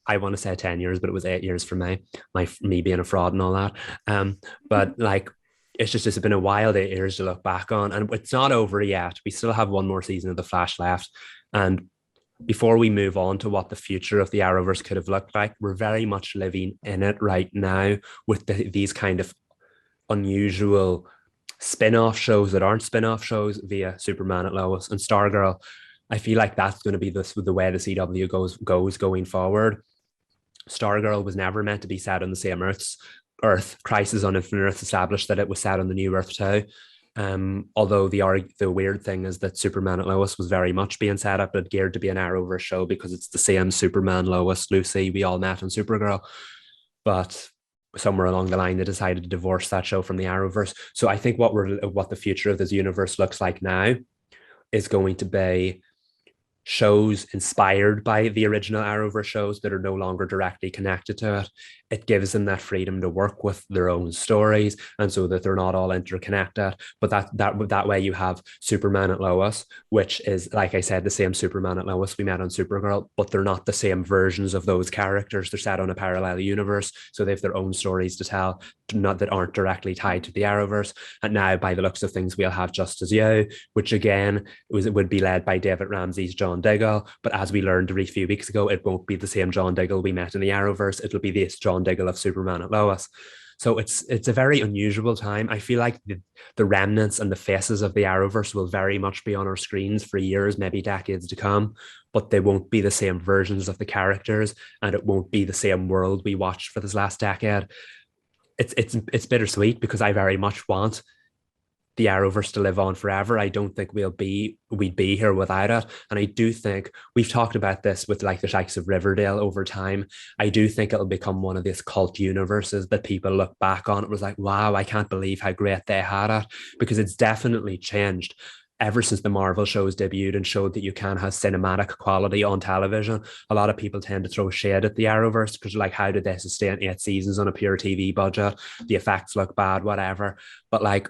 I want to say 10 years, but it was 8 years for me being a fraud and all that. But it's been a wild 8 years to look back on, and it's not over yet. We still have one more season of The Flash left, and before we move on to what the future of the Arrowverse could have looked like, we're very much living in it right now with these kind of unusual spin-off shows that aren't spin-off shows via Superman at Lois and Stargirl. I feel like that's going to be the way the CW goes going forward. Stargirl was never meant to be set on the same Earth. Crisis on Infinite Earths established that it was set on the new Earth too. Although the weird thing is that Superman at Lois was very much being set up and geared to be an Arrowverse show, because it's the same Superman, Lois, Lucy we all met on Supergirl. But somewhere along the line, they decided to divorce that show from the Arrowverse. So I think what the future of this universe looks like now is going to be shows inspired by the original Arrowverse shows that are no longer directly connected to it. It gives them that freedom to work with their own stories, and so that they're not all interconnected. But that way you have Superman at Lois, which is, like I said, the same Superman at Lois we met on Supergirl, but they're not the same versions of those characters. They're set on a parallel universe, so they have their own stories to tell, that aren't directly tied to the Arrowverse. And now, by the looks of things, we'll have Just As You, which again would be led by David Ramsey's John Diggle. But as we learned a few weeks ago, it won't be the same John Diggle we met in the Arrowverse. It'll be this John Diggle of Superman at Lois. So it's a very unusual time. I feel like the remnants and the faces of the Arrowverse will very much be on our screens for years, maybe decades to come, but they won't be the same versions of the characters, and it won't be the same world we watched for this last decade. It's bittersweet, because I very much want the Arrowverse to live on forever. I don't think we'd be here without it. And I do think we've talked about this with like the likes of Riverdale over time. I do think it'll become one of these cult universes that people look back on. It was like, wow, I can't believe how great they had it, because it's definitely changed ever since the Marvel shows debuted and showed that you can have cinematic quality on television. A lot of people tend to throw shade at the Arrowverse because, like, how did they sustain 8 seasons on a pure TV budget? The effects look bad, whatever. But like,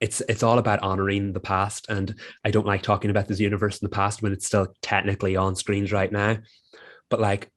it's all about honoring the past, and I don't like talking about this universe in the past when it's still technically on screens right now. But like,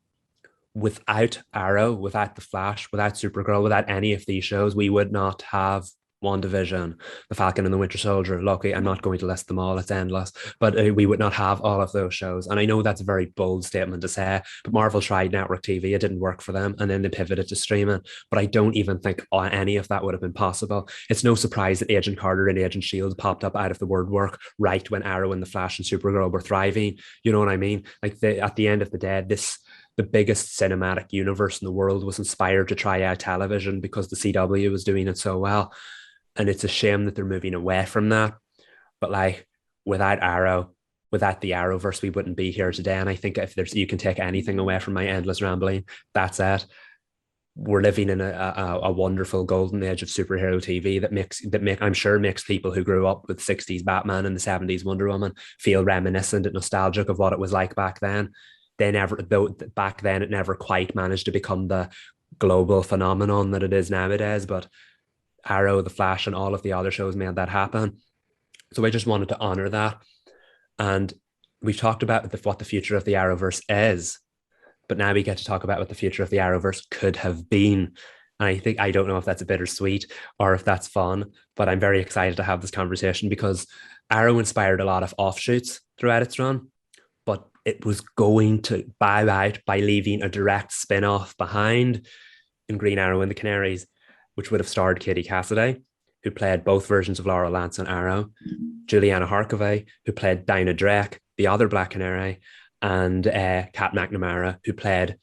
without Arrow, without The Flash, without Supergirl, without any of these shows, we would not have WandaVision, The Falcon and the Winter Soldier, Loki. I'm not going to list them all, it's endless, but we would not have all of those shows. And I know that's a very bold statement to say, but Marvel tried network TV, it didn't work for them, and then they pivoted to streaming. But I don't even think any of that would have been possible. It's no surprise that Agent Carter and Agent Shield popped up out of the word work right when Arrow and the Flash and Supergirl were thriving. You know what I mean? Like at the end of the day, the biggest cinematic universe in the world was inspired to try out television because the CW was doing it so well. And it's a shame that they're moving away from that. But like without Arrow, without the Arrowverse, we wouldn't be here today. And I think if there's you can take anything away from my endless rambling, that's it. We're living in a wonderful golden age of superhero TV I'm sure makes people who grew up with 60s Batman and the 70s Wonder Woman feel reminiscent and nostalgic of what it was like back then. Back then it never quite managed to become the global phenomenon that it is nowadays, but Arrow, The Flash, and all of the other shows made that happen. So I just wanted to honor that. And we've talked about what the future of the Arrowverse is, but now we get to talk about what the future of the Arrowverse could have been. And I don't know if that's a bittersweet or if that's fun, but I'm very excited to have this conversation because Arrow inspired a lot of offshoots throughout its run, but it was going to bow out by leaving a direct spin-off behind in Green Arrow and the Canaries, which would have starred Katie Cassidy, who played both versions of Laurel Lance on Arrow, Juliana Harkavy, who played Dinah Drake, the other Black Canary, and Kat McNamara, who played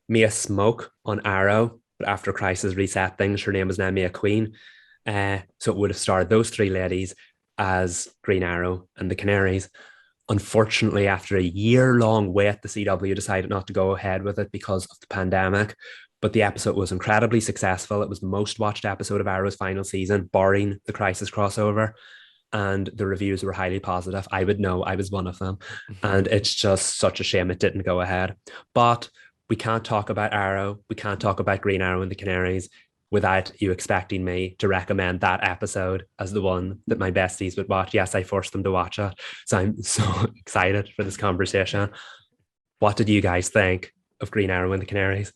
Mia Smoke on Arrow, but after Crisis reset things, her name was now Mia Queen. So it would have starred those three ladies as Green Arrow and the Canaries. Unfortunately, after a year-long wait, the CW decided not to go ahead with it because of the pandemic. But the episode was incredibly successful. It was the most watched episode of Arrow's final season, barring the Crisis crossover. And the reviews were highly positive. I would know, I was one of them. And it's just such a shame it didn't go ahead. But we can't talk about Arrow. We can't talk about Green Arrow and the Canaries without you expecting me to recommend that episode as the one that my besties would watch. Yes, I forced them to watch it. So I'm so excited for this conversation. What did you guys think of Green Arrow and the Canaries?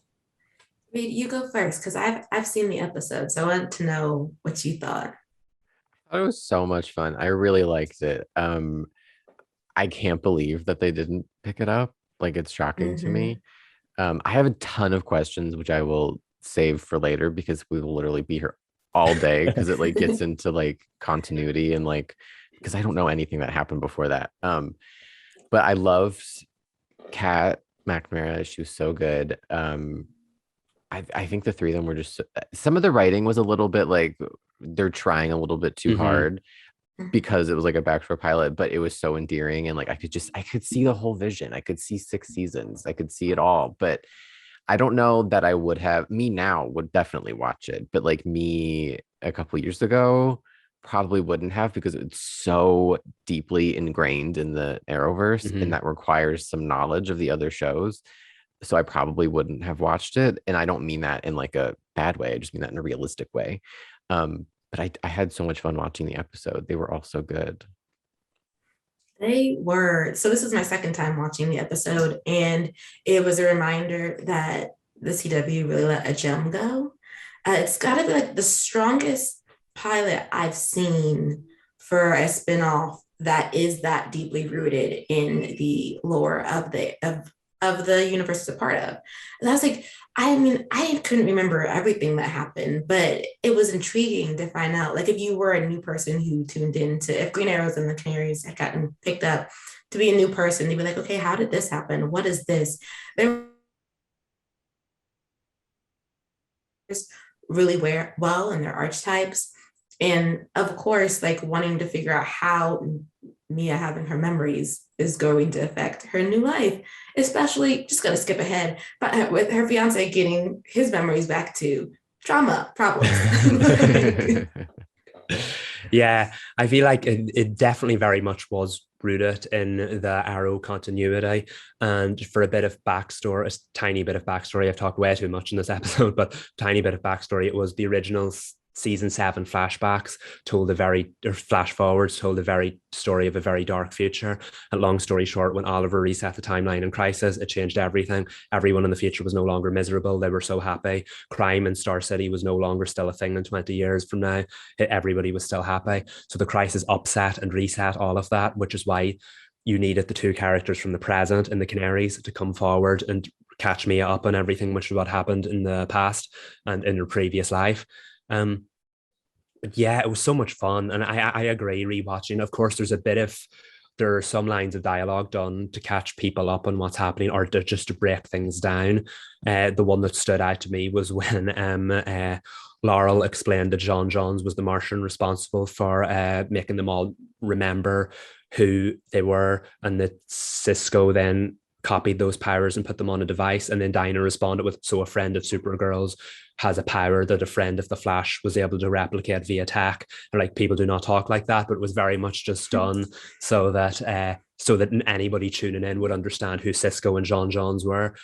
Reed, you go first because I've seen the episode, so I want to know what you thought. It was so much fun. I really liked it. I can't believe that they didn't pick it up. Like it's shocking to me. I have a ton of questions which I will save for later because we will literally be here all day because it like gets into like continuity and like because I don't know anything that happened before that. But I loved Kat McNamara. She was so good. I think the three of them were just some of the writing was a little bit like they're trying a little bit too hard because it was like a backdoor pilot, but it was so endearing and like I could see the whole vision. I could see 6 seasons. I could see it all, but I don't know that I would have me now would definitely watch it, but like me a couple years ago probably wouldn't have because it's so deeply ingrained in the Arrowverse and that requires some knowledge of the other shows. So I probably wouldn't have watched it. And I don't mean that in like a bad way. I just mean that in a realistic way. But I had so much fun watching the episode. They were all so good. They were. So this is my second time watching the episode, and it was a reminder that the CW really let a gem go. It's got to be like the strongest pilot I've seen for a spinoff that is that deeply rooted in the lore of the universe it's a part of. And I was like, I mean, I couldn't remember everything that happened, but it was intriguing to find out, like if you were a new person who tuned into, if Green Arrows and the Canaries had gotten picked up to be a new person, they'd be like, okay, how did this happen? What is this? There's really well in their archetypes. And of course, like wanting to figure out how Mia having her memories is going to affect her new life, especially just going to skip ahead, but with her fiance getting his memories back to trauma problems. Yeah, I feel like it definitely very much was rooted in the Arrow continuity. And for a bit of backstory, a tiny bit of backstory, I've talked way too much in this episode, but tiny bit of backstory, it was the original season 7 flashbacks told flash forwards told a very story of a very dark future. And long story short, when Oliver reset the timeline in Crisis, it changed everything. Everyone in the future was no longer miserable. They were so happy. Crime in Star City was no longer still a thing in 20 years from now. Everybody was still happy. So the Crisis upset and reset all of that, which is why you needed the 2 characters from the present in the Canaries to come forward and catch me up on everything, which is what happened in the past and in her previous life. Yeah, it was so much fun, and I agree. Rewatching, of course, there are some lines of dialogue done to catch people up on what's happening, or just to break things down. The one that stood out to me was when Laurel explained that Jean Johns was the Martian responsible for making them all remember who they were, and that Cisco then copied those powers and put them on a device. And then Dinah responded with, so a friend of Supergirl's has a power that a friend of the Flash was able to replicate via tech. And like, people do not talk like that, but it was very much just done so that anybody tuning in would understand who Cisco and Jean Jones were,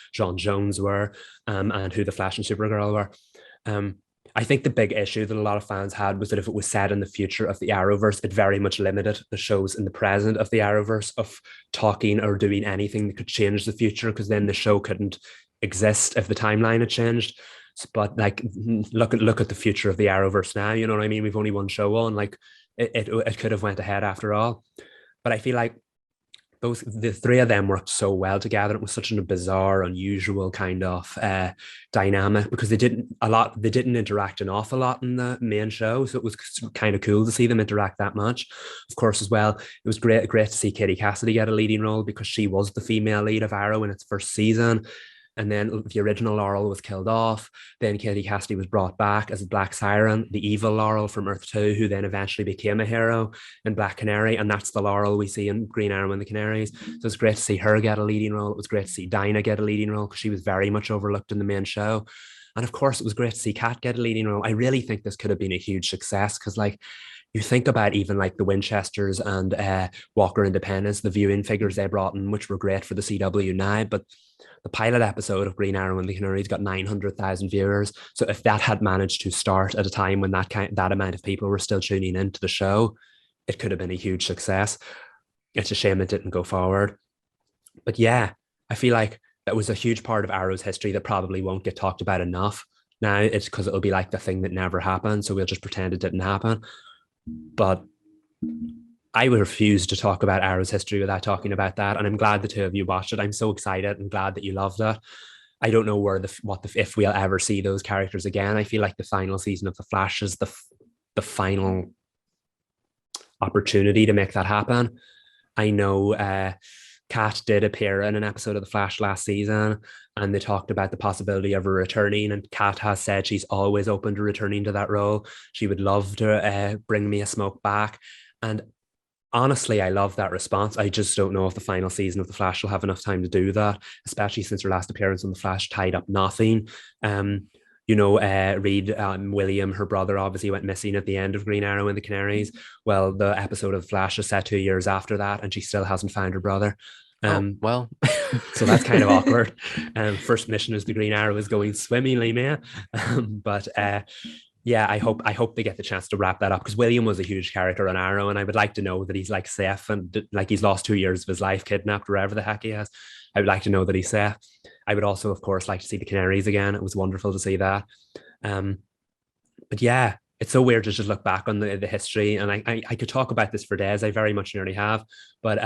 and who the Flash and Supergirl were. I think the big issue that a lot of fans had was that if it was set in the future of the Arrowverse, it very much limited the shows in the present of the Arrowverse of talking or doing anything that could change the future, because then the show couldn't exist if the timeline had changed. But like, look at the future of the Arrowverse now. You know what I mean? We've only one show on. Like, it could have went ahead after all. But I feel like the 3 of them worked so well together. It was such a bizarre, unusual kind of dynamic, because they didn't interact an awful lot in the main show. So it was kind of cool to see them interact that much. Of course, as well, it was great to see Katie Cassidy get a leading role, because she was the female lead of Arrow in its first season. And then the original Laurel was killed off. Then Katie Cassidy was brought back as a Black Siren, the evil Laurel from Earth 2, who then eventually became a hero in Black Canary. And that's the Laurel we see in Green Arrow and the Canaries. So it's great to see her get a leading role. It was great to see Dinah get a leading role, because she was very much overlooked in the main show. And of course, it was great to see Kat get a leading role. I really think this could have been a huge success, because like, you think about even like the Winchesters and Walker Independence, the viewing figures they brought in, which were great for the CW now, but the pilot episode of Green Arrow and the Canaries got 900,000 viewers. So if that had managed to start at a time when that amount of people were still tuning into the show, it could have been a huge success. It's a shame it didn't go forward. But yeah, I feel like that was a huge part of Arrow's history that probably won't get talked about enough. Now it's because it'll be like the thing that never happened, so we'll just pretend it didn't happen. But I would refuse to talk about Arrow's history without talking about that, and I'm glad the 2 of you watched it. I'm so excited and glad that you loved it. I don't know if we'll ever see those characters again. I feel like the final season of The Flash is the final opportunity to make that happen. I know Kat did appear in an episode of The Flash last season, and they talked about the possibility of her returning, and Kat has said she's always open to returning to that role. She would love to bring Mia Smoke back. And honestly, I love that response. I just don't know if the final season of The Flash will have enough time to do that, especially since her last appearance on The Flash tied up nothing. Reed, William, her brother, obviously went missing at the end of Green Arrow and the Canaries. Well, the episode of Flash is set 2 years after that, and she still hasn't found her brother. Well, so that's kind of awkward. First mission is the Green Arrow is going swimmingly, Mia. Yeah, I hope they get the chance to wrap that up, because William was a huge character on Arrow, and I would like to know that he's like safe, and like he's lost 2 years of his life, kidnapped, wherever the heck he is. I would like to know that he's safe. I would also, of course, like to see the Canaries again. It was wonderful to see that. But yeah, it's so weird to just look back on the history, and I could talk about this for days. I very much nearly have, but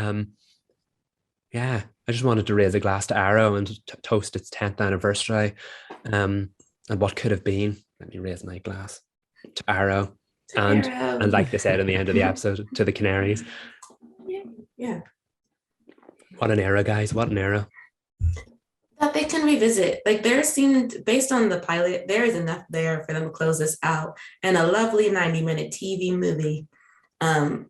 yeah, I just wanted to raise a glass to Arrow and toast its 10th anniversary, and what could have been. Let me raise my glass to Arrow, and like they said in the end of the episode, to the Canaries. Yeah. What an era, guys! What an era. That they can revisit. Like, there seemed, based on the pilot, there is enough there for them to close this out, and a lovely 90-minute TV movie. The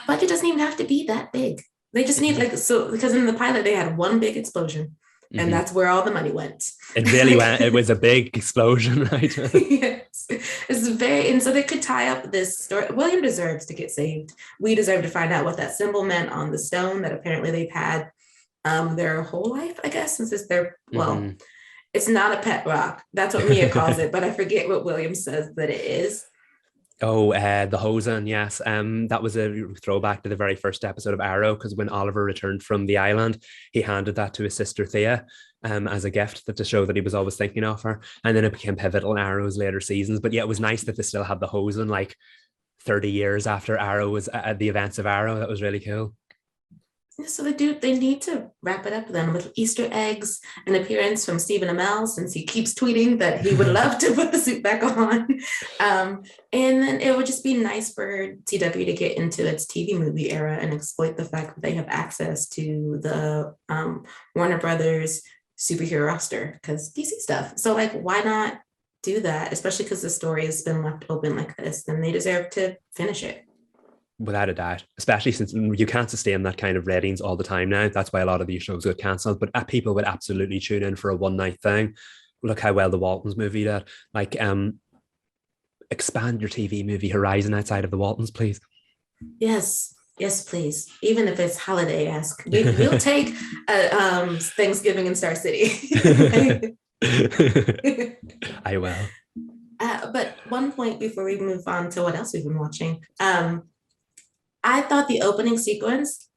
budget doesn't even have to be that big. They just need because in the pilot they had one big explosion, and that's where all the money went. It really went. It was a big explosion, right? Yes, and so they could tie up this story. William deserves to get saved. We deserve to find out what that symbol meant on the stone that apparently they've had their whole life, I guess, since it's their It's not a pet rock. That's what Mia calls it, but I forget what William says that it is. Oh, the Hosen, yes. That was a throwback to the very first episode of Arrow, because when Oliver returned from the island, he handed that to his sister Thea, as a gift to show that he was always thinking of her. And then it became pivotal in Arrow's later seasons. But yeah, it was nice that they still had the Hosen like 30 years after Arrow was at the events of Arrow. That was really cool. So they need to wrap it up then with Easter eggs, an appearance from Stephen Amell, since he keeps tweeting that he would love to put the suit back on. And then it would just be nice for CW to get into its TV movie era and exploit the fact that they have access to the Warner Brothers superhero roster, because DC stuff. So like, why not do that? Especially because the story has been left open like this, then they deserve to finish it. Without a doubt, especially since you can't sustain that kind of ratings all the time now. That's why a lot of these shows get cancelled, but people would absolutely tune in for a one night thing. Look how well the Waltons movie did. Like, expand your TV movie horizon outside of the Waltons, please. Yes, please. Even if it's holiday-esque, we'll take Thanksgiving in Star City. I will. But one point before we move on to what else we've been watching, I thought the opening sequence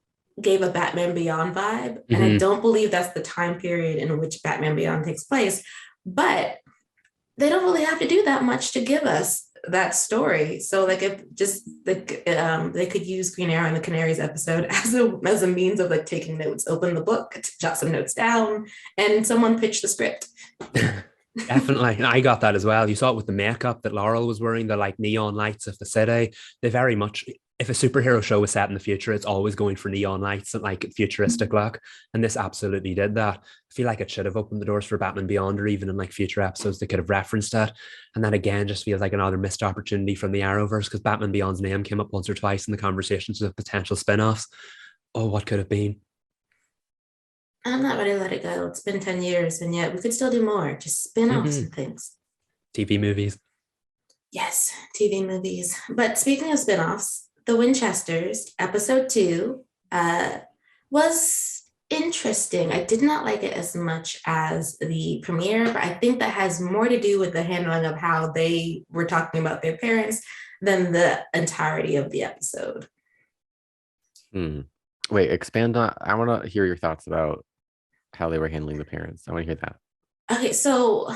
gave a Batman Beyond vibe, and I don't believe that's the time period in which Batman Beyond takes place, but they don't really have to do that much to give us that story. So like, if just like they could use Green Arrow in the Canaries episode as a means of like taking notes, open the book, jot some notes down, and someone pitch the script. Definitely. I got that as well. You saw it with the makeup that Laurel was wearing, the like neon lights of the city. They very much, if a superhero show is set in the future, it's always going for neon lights and like futuristic look. And this absolutely did that. I feel like it should have opened the doors for Batman Beyond, or even in like future episodes they could have referenced that. And that again just feels like another missed opportunity from the Arrowverse, because Batman Beyond's name came up once or twice in the conversations of potential spin-offs. Oh, what could have been? I'm not ready to let it go. It's been 10 years, and yet we could still do more. Just spin off some things. TV movies. Yes, TV movies. But speaking of spin-offs, The Winchesters, episode 2, was interesting. I did not like it as much as the premiere, but I think that has more to do with the handling of how they were talking about their parents than the entirety of the episode. Wait, expand on, I want to hear your thoughts about how they were handling the parents. I want to hear that. Okay, so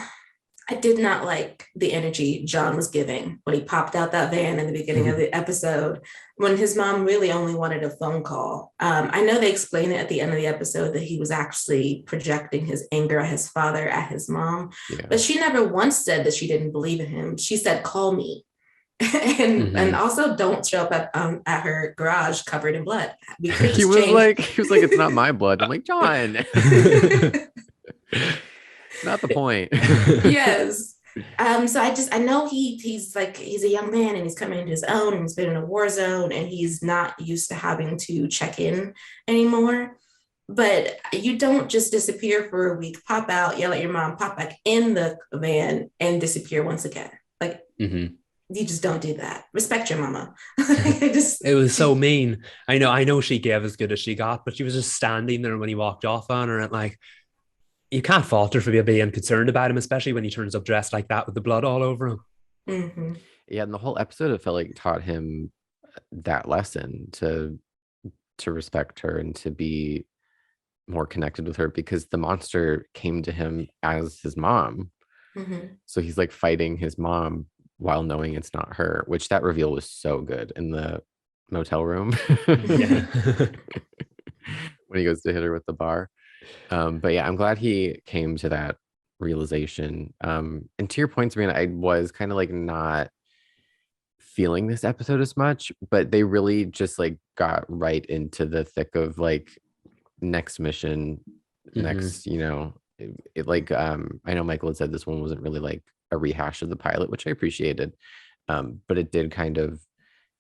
I did not like the energy John was giving when he popped out that van in the beginning of the episode, when his mom really only wanted a phone call. I know they explain it at the end of the episode that he was actually projecting his anger at his father, at his mom, but she never once said that she didn't believe in him. She said, call me. and also don't show up at her garage covered in blood. He was like, it's not my blood. I'm like, John. Not the point. Yes. So I know he's a young man, and he's coming into his own, and he's been in a war zone, and he's not used to having to check in anymore. But you don't just disappear for a week, pop out, yell at your mom, pop back in the van, and disappear once again. Like, you just don't do that. Respect your mama. It was so mean. I know she gave as good as she got, but she was just standing there when he walked off on her, and like, you can't fault her for being concerned about him, especially when he turns up dressed like that with the blood all over him. Yeah, and the whole episode, it felt like taught him that lesson to respect her and to be more connected with her, because the monster came to him as his mom. So he's like fighting his mom while knowing it's not her, which that reveal was so good in the motel room. When he goes to hit her with the bar. But yeah, I'm glad he came to that realization. And to your point, Sabrina, I was kind of like not feeling this episode as much, but they really just like got right into the thick of like next mission, next, it like, I know Michael had said this one wasn't really like a rehash of the pilot, which I appreciated. But it did kind of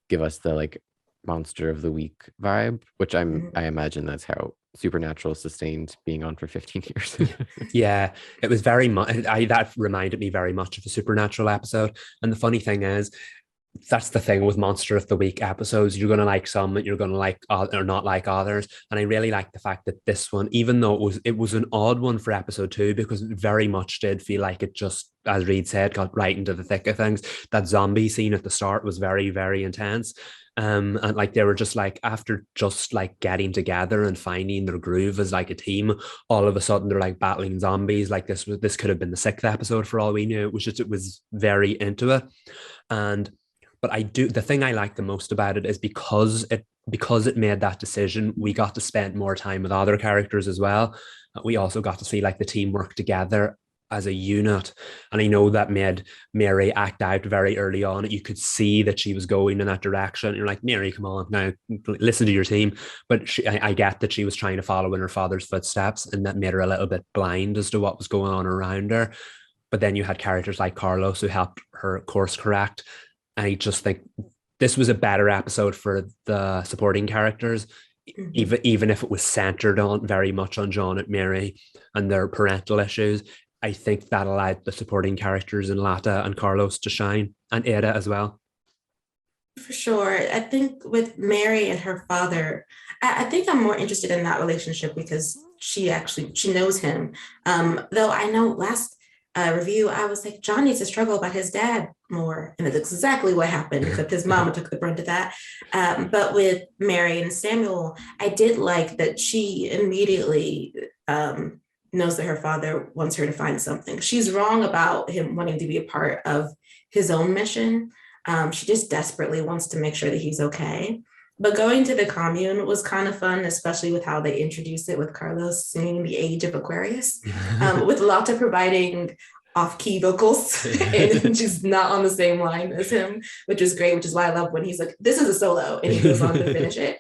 give us the like monster of the week vibe, which I imagine that's how Supernatural sustained being on for 15 years. Yeah, it was very much, that reminded me very much of a Supernatural episode. And the funny thing is, that's the thing with Monster of the Week episodes. You're going to like some, you're going to like or not like others. And I really like the fact that this one, even though it was an odd one for episode 2, because it very much did feel like it just, as Reed said, got right into the thick of things. That zombie scene at the start was very, very intense. And like they were just like, after just like getting together and finding their groove as like a team, all of a sudden they're like battling zombies. Like this could have been the 6th episode for all we knew. It was very into it. And but the thing I like the most about it is because it made that decision, we got to spend more time with other characters as well. We also got to see like the team work together as a unit. And I know that made Mary act out very early on. You could see that she was going in that direction. You're like, Mary, come on now, listen to your team. But I get that she was trying to follow in her father's footsteps, and that made her a little bit blind as to what was going on around her. But then you had characters like Carlos who helped her course correct. I just think this was a better episode for the supporting characters, even if it was centered on very much on John and Mary and their parental issues. I think that allowed the supporting characters in Lata and Carlos to shine, and Ada as well. For sure. I think with Mary and her father, I think I'm more interested in that relationship because she knows him. Though I know last review, I was like, John needs to struggle about his dad more. And that's exactly what happened, except his mama took the brunt of that. But with Mary and Samuel, I did like that she immediately knows that her father wants her to find something. She's wrong about him wanting to be a part of his own mission. She just desperately wants to make sure that he's okay. But going to the commune was kind of fun, especially with how they introduced it with Carlos singing The Age of Aquarius, with Lotta providing off-key vocals and just not on the same line as him, which is great, which is why I love when he's like, this is a solo, and he goes on to finish it.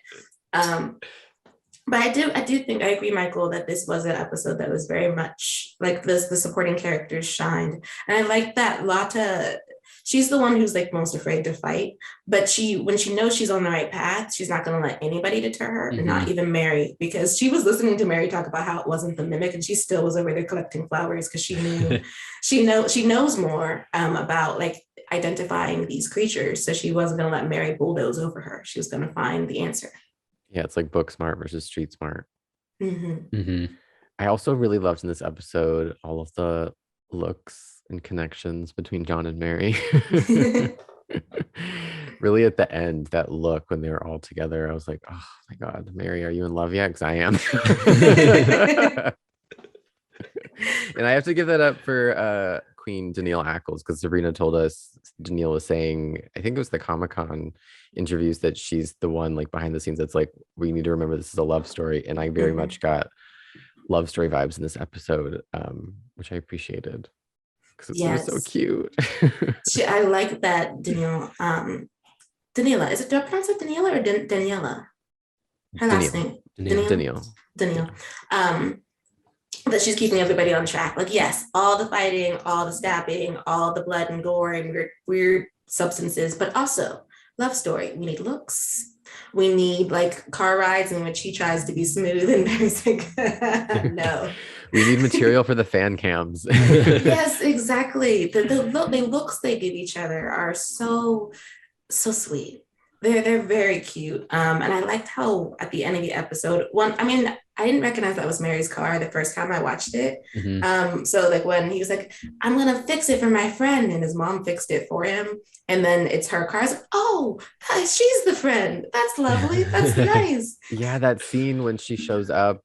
But I do think I agree, Michael, that this was an episode that was very much like this, the supporting characters shined. And I like that Lotta, she's the one who's like most afraid to fight, but when she knows she's on the right path, she's not going to let anybody deter her, and not even Mary, because she was listening to Mary talk about how it wasn't the mimic, and she still was over there collecting flowers because she knew she knows more about like identifying these creatures, so she wasn't going to let Mary bulldoze over her. She was going to find the answer. Yeah, it's like book smart versus street smart. Mm-hmm. I also really loved in this episode all of the looks and connections between John and Mary. Really at the end, that look when they were all together, I was like, oh my God, Mary, are you in love yet? Because I am. And I have to give that up for Queen Danielle Ackles, because Sabrina told us Danielle was saying, I think it was the Comic-Con interviews, that she's the one like behind the scenes that's like, we need to remember this is a love story. And I very much got love story vibes in this episode, which I appreciated because it was so cute. I like that Danielle. Daniela, do I pronounce it Daniela or Daniela? Her last name. Danielle. That she's keeping everybody on track. Like, yes, all the fighting, all the stabbing, all the blood and gore and weird substances, but also love story. We need looks. We need like car rides in which he tries to be smooth and Mary's like, no. We need material for the fan cams. Yes, exactly. The looks they give each other are so sweet. They're very cute. And I liked how at the end of the episode, I didn't recognize that was Mary's car the first time I watched it. So like when he was like, I'm gonna fix it for my friend, and his mom fixed it for him, and then it's her car. I was like, oh, she's the friend. That's lovely. That's nice. Yeah, that scene when she shows up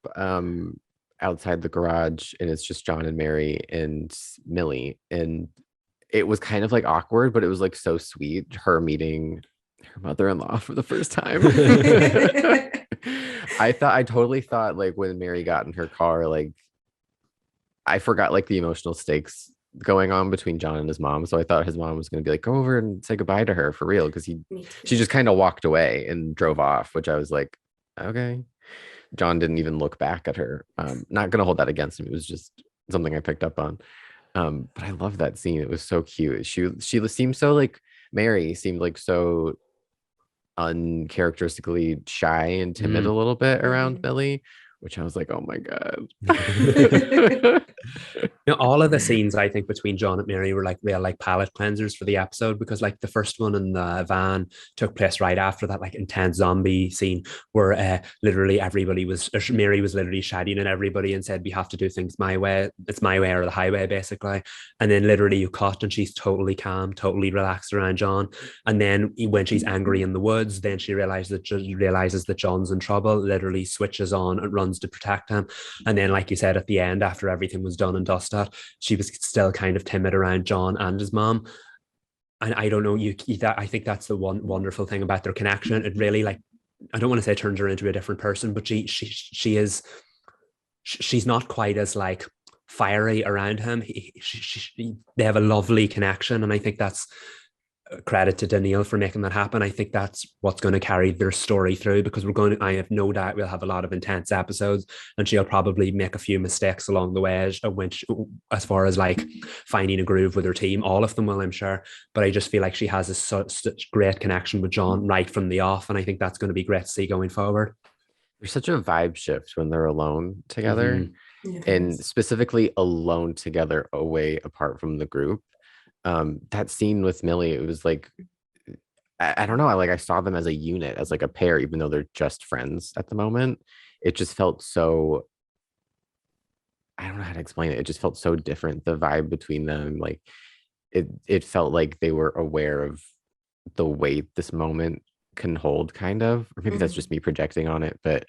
outside the garage and it's just John and Mary and Millie, and it was kind of like awkward, but it was like so sweet, her meeting her mother-in-law for the first time. I totally thought like when Mary got in her car, like I forgot like the emotional stakes going on between John and his mom. So I thought his mom was going to be like, go over and say goodbye to her for real. Cause she just kind of walked away and drove off, which I was like, okay. John didn't even look back at her. Not going to hold that against him. It was just something I picked up on. But I love that scene. It was so cute. She seemed so like, Mary seemed like so uncharacteristically shy and timid a little bit around Millie, which I was like, oh my God. All of the scenes I think between John and Mary were like real like palate cleansers for the episode, because like the first one in the van took place right after that like intense zombie scene where literally everybody was Mary was literally shouting at everybody and said we have to do things my way, it's my way or the highway basically. And then literally you cut and she's totally calm, totally relaxed around John. And then when she's angry in the woods, then she realizes that John's in trouble, literally switches on and runs to protect him. And then, like you said, at the end, after everything was done and dusted, she was still kind of timid around John and his mom. And I don't know, I think that's the one wonderful thing about their connection. It really, like, I don't want to say turns her into a different person, but she's not quite as like fiery around him. They have a lovely connection, and I think that's credit to Danielle for making that happen. I think that's what's going to carry their story through, because I have no doubt we'll have a lot of intense episodes, and she'll probably make a few mistakes along the way, as far as like finding a groove with her team. All of them will, I'm sure, but I just feel like she has such great connection with John right from the off, and I think that's going to be great to see going forward. There's such a vibe shift when they're alone together, and specifically alone together away apart from the group. That scene with Millie, it was like, I don't know, I saw them as a unit, as like a pair, even though they're just friends at the moment. It just felt so, I don't know how to explain it. It just felt so different. The vibe between them, like it felt like they were aware of the weight this moment can hold, kind of, or maybe that's just me projecting on it, but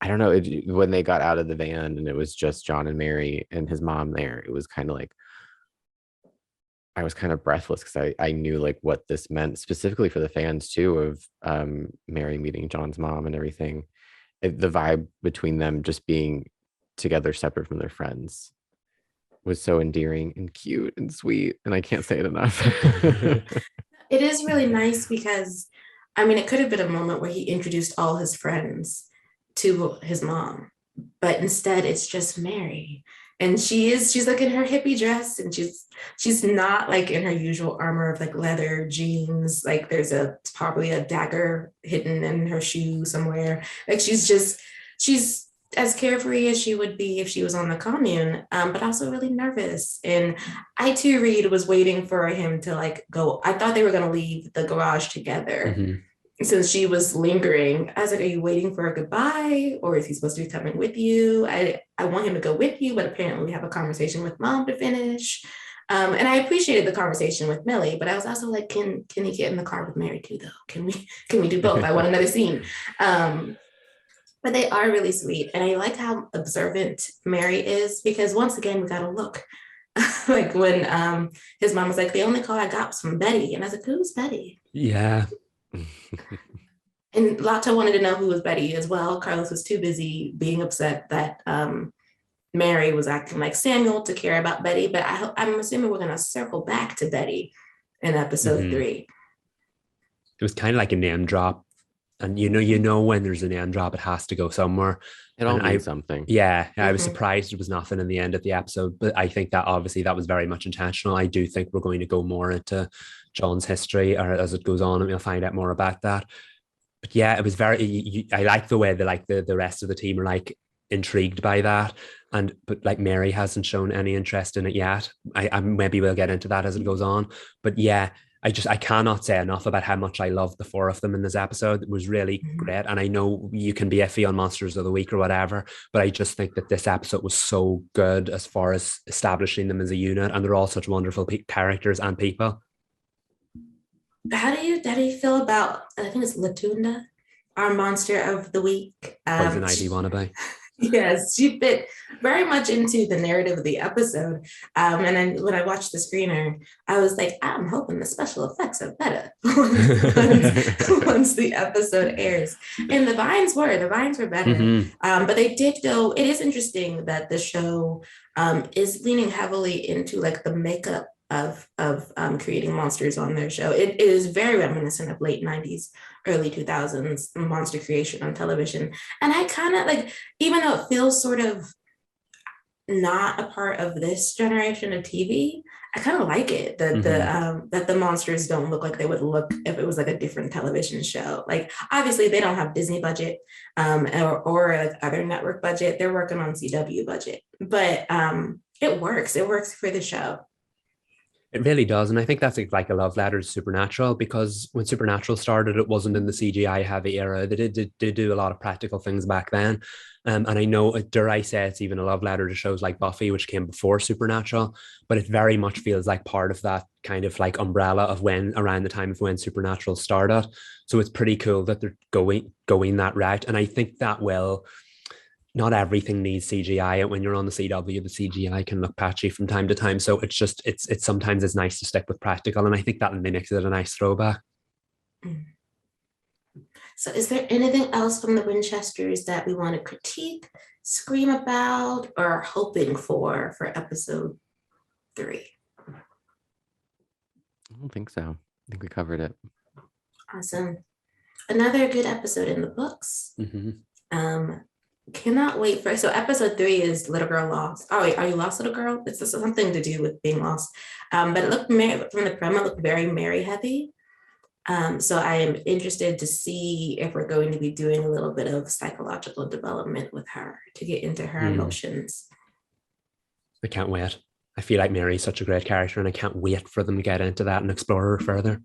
I don't know. When they got out of the van and it was just John and Mary and his mom there, it was kind of like, I was kind of breathless, because I knew like what this meant specifically for the fans too, of Mary meeting John's mom and everything. The vibe between them just being together separate from their friends was so endearing and cute and sweet, and I can't say it enough. It is really nice because, I mean, it could have been a moment where he introduced all his friends to his mom, but instead it's just Mary. And she's like in her hippie dress, and she's not like in her usual armor of like leather jeans. Like there's probably a dagger hidden in her shoe somewhere. Like she's as carefree as she would be if she was on the commune, but also really nervous. And I too, Reed, was waiting for him to like go. I thought they were going to leave the garage together. Since she was lingering, I was like, are you waiting for a goodbye, or is he supposed to be coming with you? I want him to go with you, but apparently we have a conversation with mom to finish. And I appreciated the conversation with Millie, but I was also like, can he get in the car with Mary too, though? Can we do both? I want another scene. But they are really sweet. And I like how observant Mary is, because once again, we got to look. Like when his mom was like, the only call I got was from Betty. And I was like, who's Betty? Yeah. And Lata wanted to know who was Betty as well. Carlos was too busy being upset that Mary was acting like Samuel to care about Betty. But I'm assuming we're going to circle back to Betty in episode 3. It was kind of like a name drop. And you know when there's a name drop, it has to go somewhere. It all means something. Yeah, I was surprised it was nothing in the end of the episode, but I think that obviously that was very much intentional. I do think we're going to go more into John's history, or as it goes on, and we'll find out more about that. But yeah, it was I like the way that like the rest of the team are like intrigued by that, but like Mary hasn't shown any interest in it yet. I maybe we'll get into that as it goes on, but yeah. I cannot say enough about how much I loved the 4 of them in this episode. It was really great. And I know you can be iffy on Monsters of the Week or whatever, but I just think that this episode was so good as far as establishing them as a unit. And they're all such wonderful characters and people. How do you feel about, I think it's Latunda, our Monster of the Week? Poison Ivy wannabe. Yes, she fit very much into the narrative of the episode. And then when I watched the screener, I was like, I'm hoping the special effects are better once the episode airs. And the vines were better. But they did go, it is interesting that the show is leaning heavily into like the makeup of creating monsters on their show. It is very reminiscent of late 90s, early 2000s monster creation on television. And I kind of like, even though it feels sort of not a part of this generation of TV, I kind of like it that that the monsters don't look like they would look if it was like a different television show. Like obviously they don't have Disney budget or like other network budget. They're working on CW budget, but It works. It works for the show. It really does. And I think that's like a love letter to Supernatural, because when Supernatural started, it wasn't in the CGI heavy era. They did do a lot of practical things back then. And I know, dare I say, it's even a love letter to shows like Buffy, which came before Supernatural, but it very much feels like part of that kind of like umbrella of when, around the time of when Supernatural started. So it's pretty cool that they're going that route. And I think that will, not everything needs CGI. And when you're on the CW, the CGI can look patchy from time to time. So it's sometimes it's nice to stick with practical. And I think that makes it a nice throwback. So is there anything else from the Winchesters that we want to critique, scream about, or are hoping for episode 3? I don't think so. I think we covered it. Awesome. Another good episode in the books. Cannot wait for, so episode 3 is Little Girl Lost. Oh wait, are you lost, little girl? It's something to do with being lost. But it looked from the promo, it looked very Mary heavy. So I am interested to see if we're going to be doing a little bit of psychological development with her to get into her emotions. I can't wait. I feel like Mary's such a great character, and I can't wait for them to get into that and explore her further.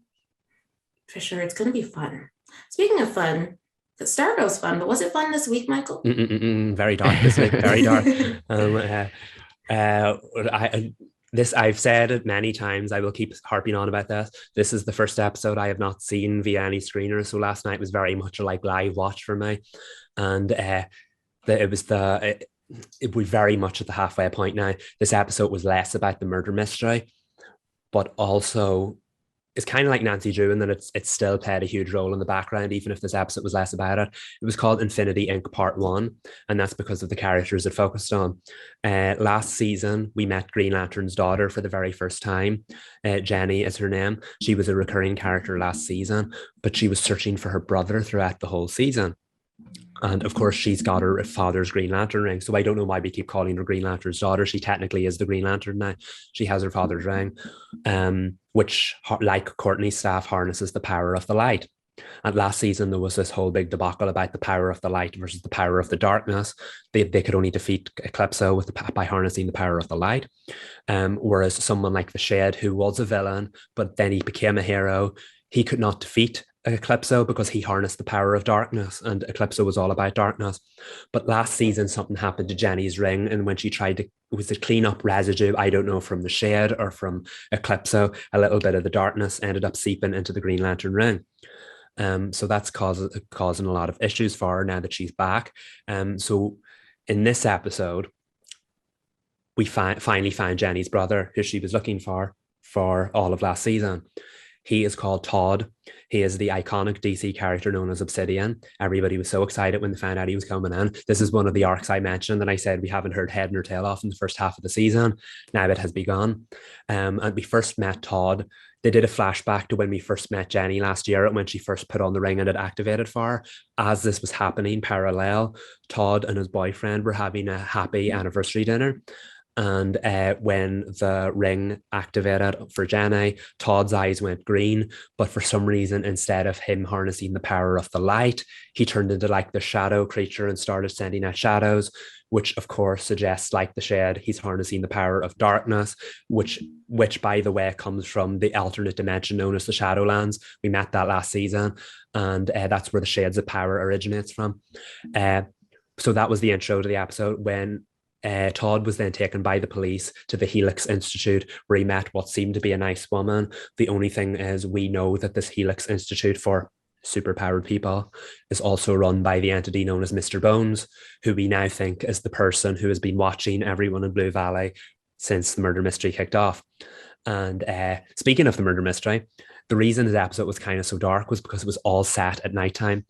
For sure, it's going to be fun. Speaking of fun, the Stargirl's fun, but was it fun this week, Michael? Very dark this week, very dark. I've said it many times. I will keep harping on about this. This is the first episode I have not seen via any screener. So last night was very much a like live watch for me, and it was very much at the halfway point now. This episode was less about the murder mystery, but also it's kind of like Nancy Drew in that it's still played a huge role in the background, even if this episode was less about it. It was called Infinity Inc. Part 1, and that's because of the characters it focused on. Last season, we met Green Lantern's daughter for the very first time. Jenny is her name. She was a recurring character last season, but she was searching for her brother throughout the whole season. And of course, she's got her father's Green Lantern ring. So I don't know why we keep calling her Green Lantern's daughter. She technically is the Green Lantern now. She has her father's ring, which, like Courtney's staff, harnesses the power of the light. And last season, there was this whole big debacle about the power of the light versus the power of the darkness. They could only defeat Eclipso by harnessing the power of the light. Whereas someone like the Shed, who was a villain, but then he became a hero, he could not defeat Eclipso because he harnessed the power of darkness, and Eclipso was all about darkness. But last season, something happened to Jenny's ring, and when she tried to clean up residue, I don't know, from the Shed or from Eclipso, a little bit of the darkness ended up seeping into the Green Lantern ring. So that's causing a lot of issues for her now that she's back. So in this episode, we finally find Jenny's brother, who she was looking for all of last season. He is called Todd. He is the iconic DC character known as Obsidian. Everybody was so excited when they found out he was coming in. This is one of the arcs I mentioned, and I said we haven't heard head nor tail off in the first half of the season. Now it has begun. And we first met Todd. They did a flashback to when we first met Jenny last year and when she first put on the ring and it activated for her. As this was happening parallel, Todd and his boyfriend were having a happy anniversary dinner. And when the ring activated for Jenny, Todd's eyes went green. But for some reason, instead of him harnessing the power of the light, he turned into like the shadow creature and started sending out shadows, which of course suggests, like the Shed, he's harnessing the power of darkness, which by the way comes from the alternate dimension known as the Shadowlands. We met that last season, and that's where the Shades of Power originates from. So that was the intro to the episode when Todd was then taken by the police to the Helix Institute, where he met what seemed to be a nice woman. The only thing is, we know that this Helix Institute for superpowered people is also run by the entity known as Mr. Bones, who we now think is the person who has been watching everyone in Blue Valley since the murder mystery kicked off. And speaking of the murder mystery, the reason this episode was kind of so dark was because it was all set at nighttime.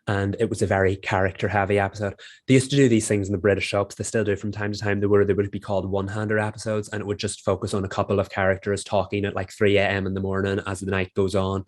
And it was a very character-heavy episode. They used to do these things in the British soaps. They still do from time to time. They would be called one-hander episodes, and it would just focus on a couple of characters talking at like 3 a.m. in the morning as the night goes on,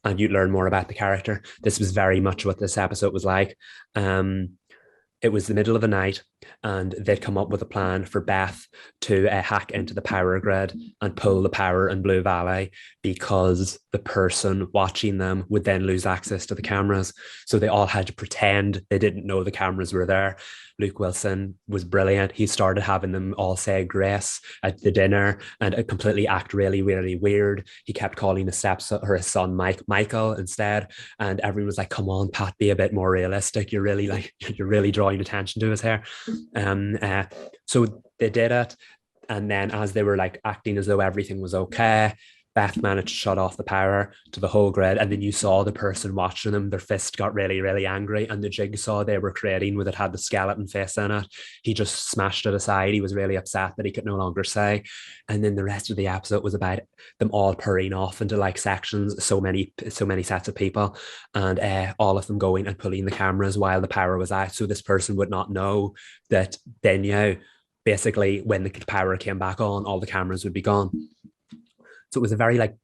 and you'd learn more about the character. This was very much what this episode was like. It it was the middle of the night, and they'd come up with a plan for Beth to hack into the power grid and pull the power in Blue Valley, because the person watching them would then lose access to the cameras. So they all had to pretend they didn't know the cameras were there. Luke Wilson was brilliant. He started having them all say grace at the dinner and completely act really, really weird. He kept calling his stepson or his son Michael instead. And everyone was like, come on, Pat, be a bit more realistic. You're really drawing attention to his hair. So they did it. And then as they were like acting as though everything was okay, Beth managed to shut off the power to the whole grid. And then you saw the person watching them, their fist got really, really angry. And the jigsaw they were creating with it had the skeleton face in it. He just smashed it aside. He was really upset that he could no longer say. And then the rest of the episode was about them all purring off into like sections, so many sets of people, and all of them going and pulling the cameras while the power was out. So this person would not know that they knew basically when the power came back on, all the cameras would be gone. So it was a very like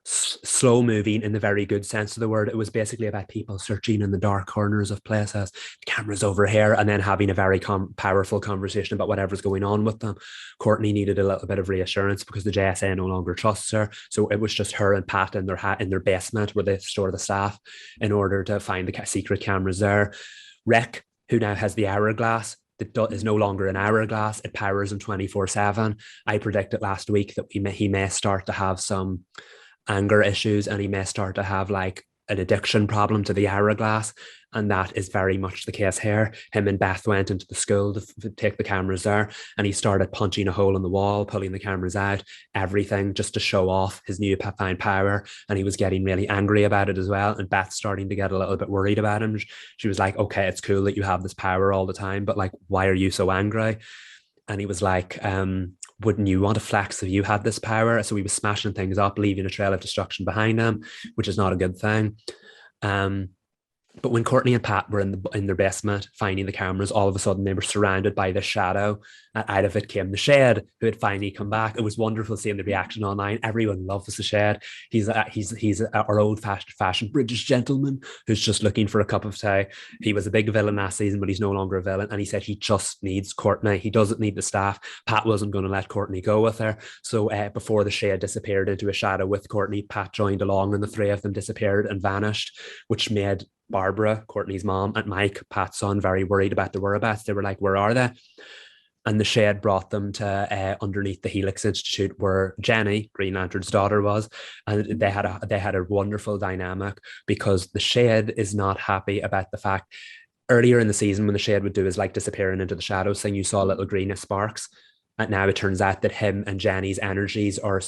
slow moving in the very good sense of the word. It was basically about people searching in the dark corners of places, the cameras over here, and then having a very powerful conversation about whatever's going on with them. Courtney needed a little bit of reassurance because the JSA no longer trusts her. So it was just her and Pat in their basement where they store the staff in order to find the secret cameras there. Rick, who now has the hourglass, that is no longer an hourglass. It powers him 24/7. I predicted last week that he may start to have some anger issues, and he may start to have like an addiction problem to the hourglass. And that is very much the case here. Him and Beth went into the school to take the cameras there, and he started punching a hole in the wall, pulling the cameras out, everything just to show off his new found power. And he was getting really angry about it as well. And Beth's starting to get a little bit worried about him. She was like, okay, it's cool that you have this power all the time, but like, why are you so angry? And he was like, wouldn't you want to flex if you had this power? So he was smashing things up, leaving a trail of destruction behind him, which is not a good thing. But when Courtney and Pat were in their basement finding the cameras, all of a sudden they were surrounded by this shadow. And out of it came the Shed, who had finally come back. It was wonderful seeing the reaction online. Everyone loves the Shed. He's our old-fashioned British gentleman who's just looking for a cup of tea. He was a big villain last season, but he's no longer a villain. And he said he just needs Courtney. He doesn't need the staff. Pat wasn't going to let Courtney go with her. So before the Shed disappeared into a shadow with Courtney, Pat joined along, and the three of them disappeared and vanished, which made Barbara, Courtney's mom, and Mike, Pat's son, very worried about their whereabouts. They were like, where are they? And the Shed brought them to underneath the Helix Institute where Jenny, Green Lantern's daughter, was. And they had a wonderful dynamic, because the Shed is not happy about the fact earlier in the season when the Shed would do his like disappearing into the shadows thing, you saw little green sparks. And now it turns out that him and Jenny's energies are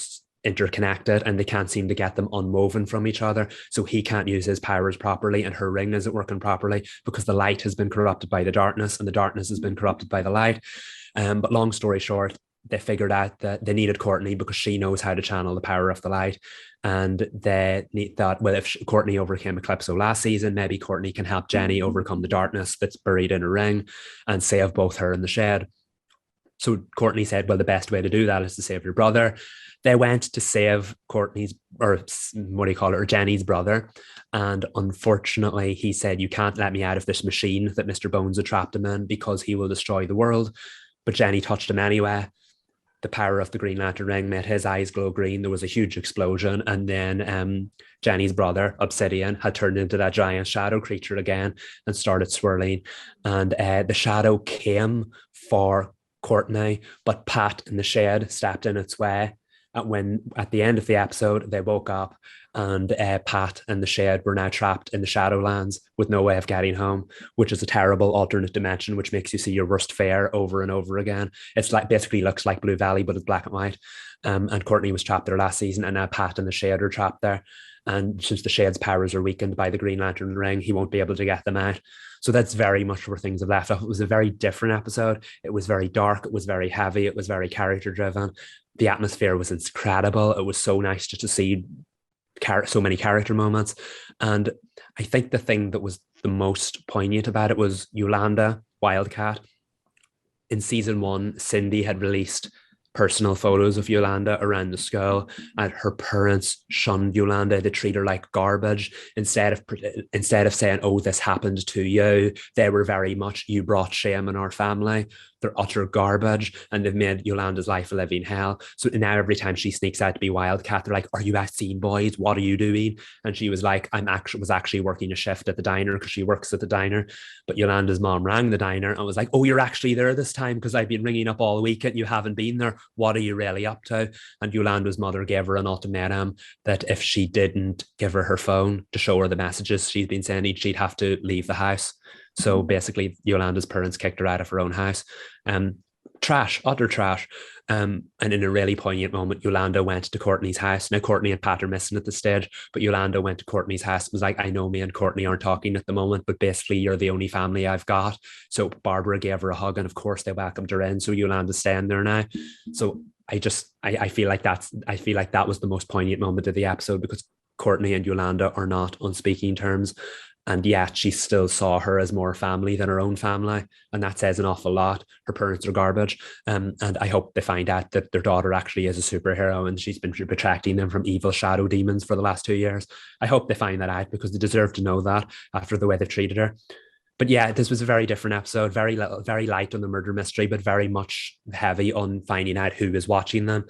interconnected, and they can't seem to get them unwoven from each other. So he can't use his powers properly, and her ring isn't working properly because the light has been corrupted by the darkness, and the darkness has been corrupted by the light. But long story short, they figured out that they needed Courtney because she knows how to channel the power of the light. And they thought, well, if Courtney overcame Eclipso last season, maybe Courtney can help Jenny overcome the darkness that's buried in her ring and save both her and the Shed. So Courtney said, well, the best way to do that is to save your brother. They went to save Courtney's, or what do you call it, or Jenny's brother. And unfortunately, he said, you can't let me out of this machine that Mr. Bones had trapped him in because he will destroy the world. But Jenny touched him anyway. The power of the Green Lantern ring made his eyes glow green. There was a huge explosion. And then Jenny's brother, Obsidian, had turned into that giant shadow creature again and started swirling. And the shadow came for Courtney, but Pat in the Shed stepped in its way. When at the end of the episode, they woke up, and Pat and the Shed were now trapped in the Shadowlands with no way of getting home, which is a terrible alternate dimension, which makes you see your worst fear over and over again. It's like basically looks like Blue Valley, but it's black and white. And Courtney was trapped there last season, and now Pat and the Shed are trapped there. And since the Shed's powers are weakened by the Green Lantern ring, he won't be able to get them out. So that's very much where things have left off. It was a very different episode. It was very dark. It was very heavy. It was very character driven. The atmosphere was incredible. It was so nice just to see so many character moments. And I think the thing that was the most poignant about it was Yolanda, Wildcat. In season 1, Cindy had released personal photos of Yolanda around the school, and her parents shunned Yolanda. They treat her like garbage. Instead of saying, "Oh, this happened to you," they were very much, "You brought shame in our family." They're utter garbage, and they've made Yolanda's life a living hell. So now every time she sneaks out to be Wildcat, they're like, "Are you at Scene Boys? What are you doing?" And she was like, was actually working a shift at the diner because she works at the diner." But Yolanda's mom rang the diner and was like, "Oh, you're actually there this time because I've been ringing up all week and you haven't been there. What are you really up to?" And Yolanda's mother gave her an ultimatum that if she didn't give her phone to show her the messages she's been sending, she'd have to leave the house. So basically, Yolanda's parents kicked her out of her own house. Trash, utter trash. And in a really poignant moment, Yolanda went to Courtney's house. Now, Courtney and Pat are missing at the stage, but Yolanda went to Courtney's house and was like, "I know me and Courtney aren't talking at the moment, but basically you're the only family I've got." So Barbara gave her a hug, and of course they welcomed her in. So Yolanda's staying there now. So I feel like that was the most poignant moment of the episode, because Courtney and Yolanda are not on speaking terms. And yet she still saw her as more family than her own family. And that says an awful lot. Her parents are garbage. And I hope they find out that their daughter actually is a superhero and she's been protecting them from evil shadow demons for the last 2 years. I hope they find that out, because they deserve to know that after the way they've treated her. But yeah, this was a very different episode, very little, very light on the murder mystery, but very much heavy on finding out who is watching them.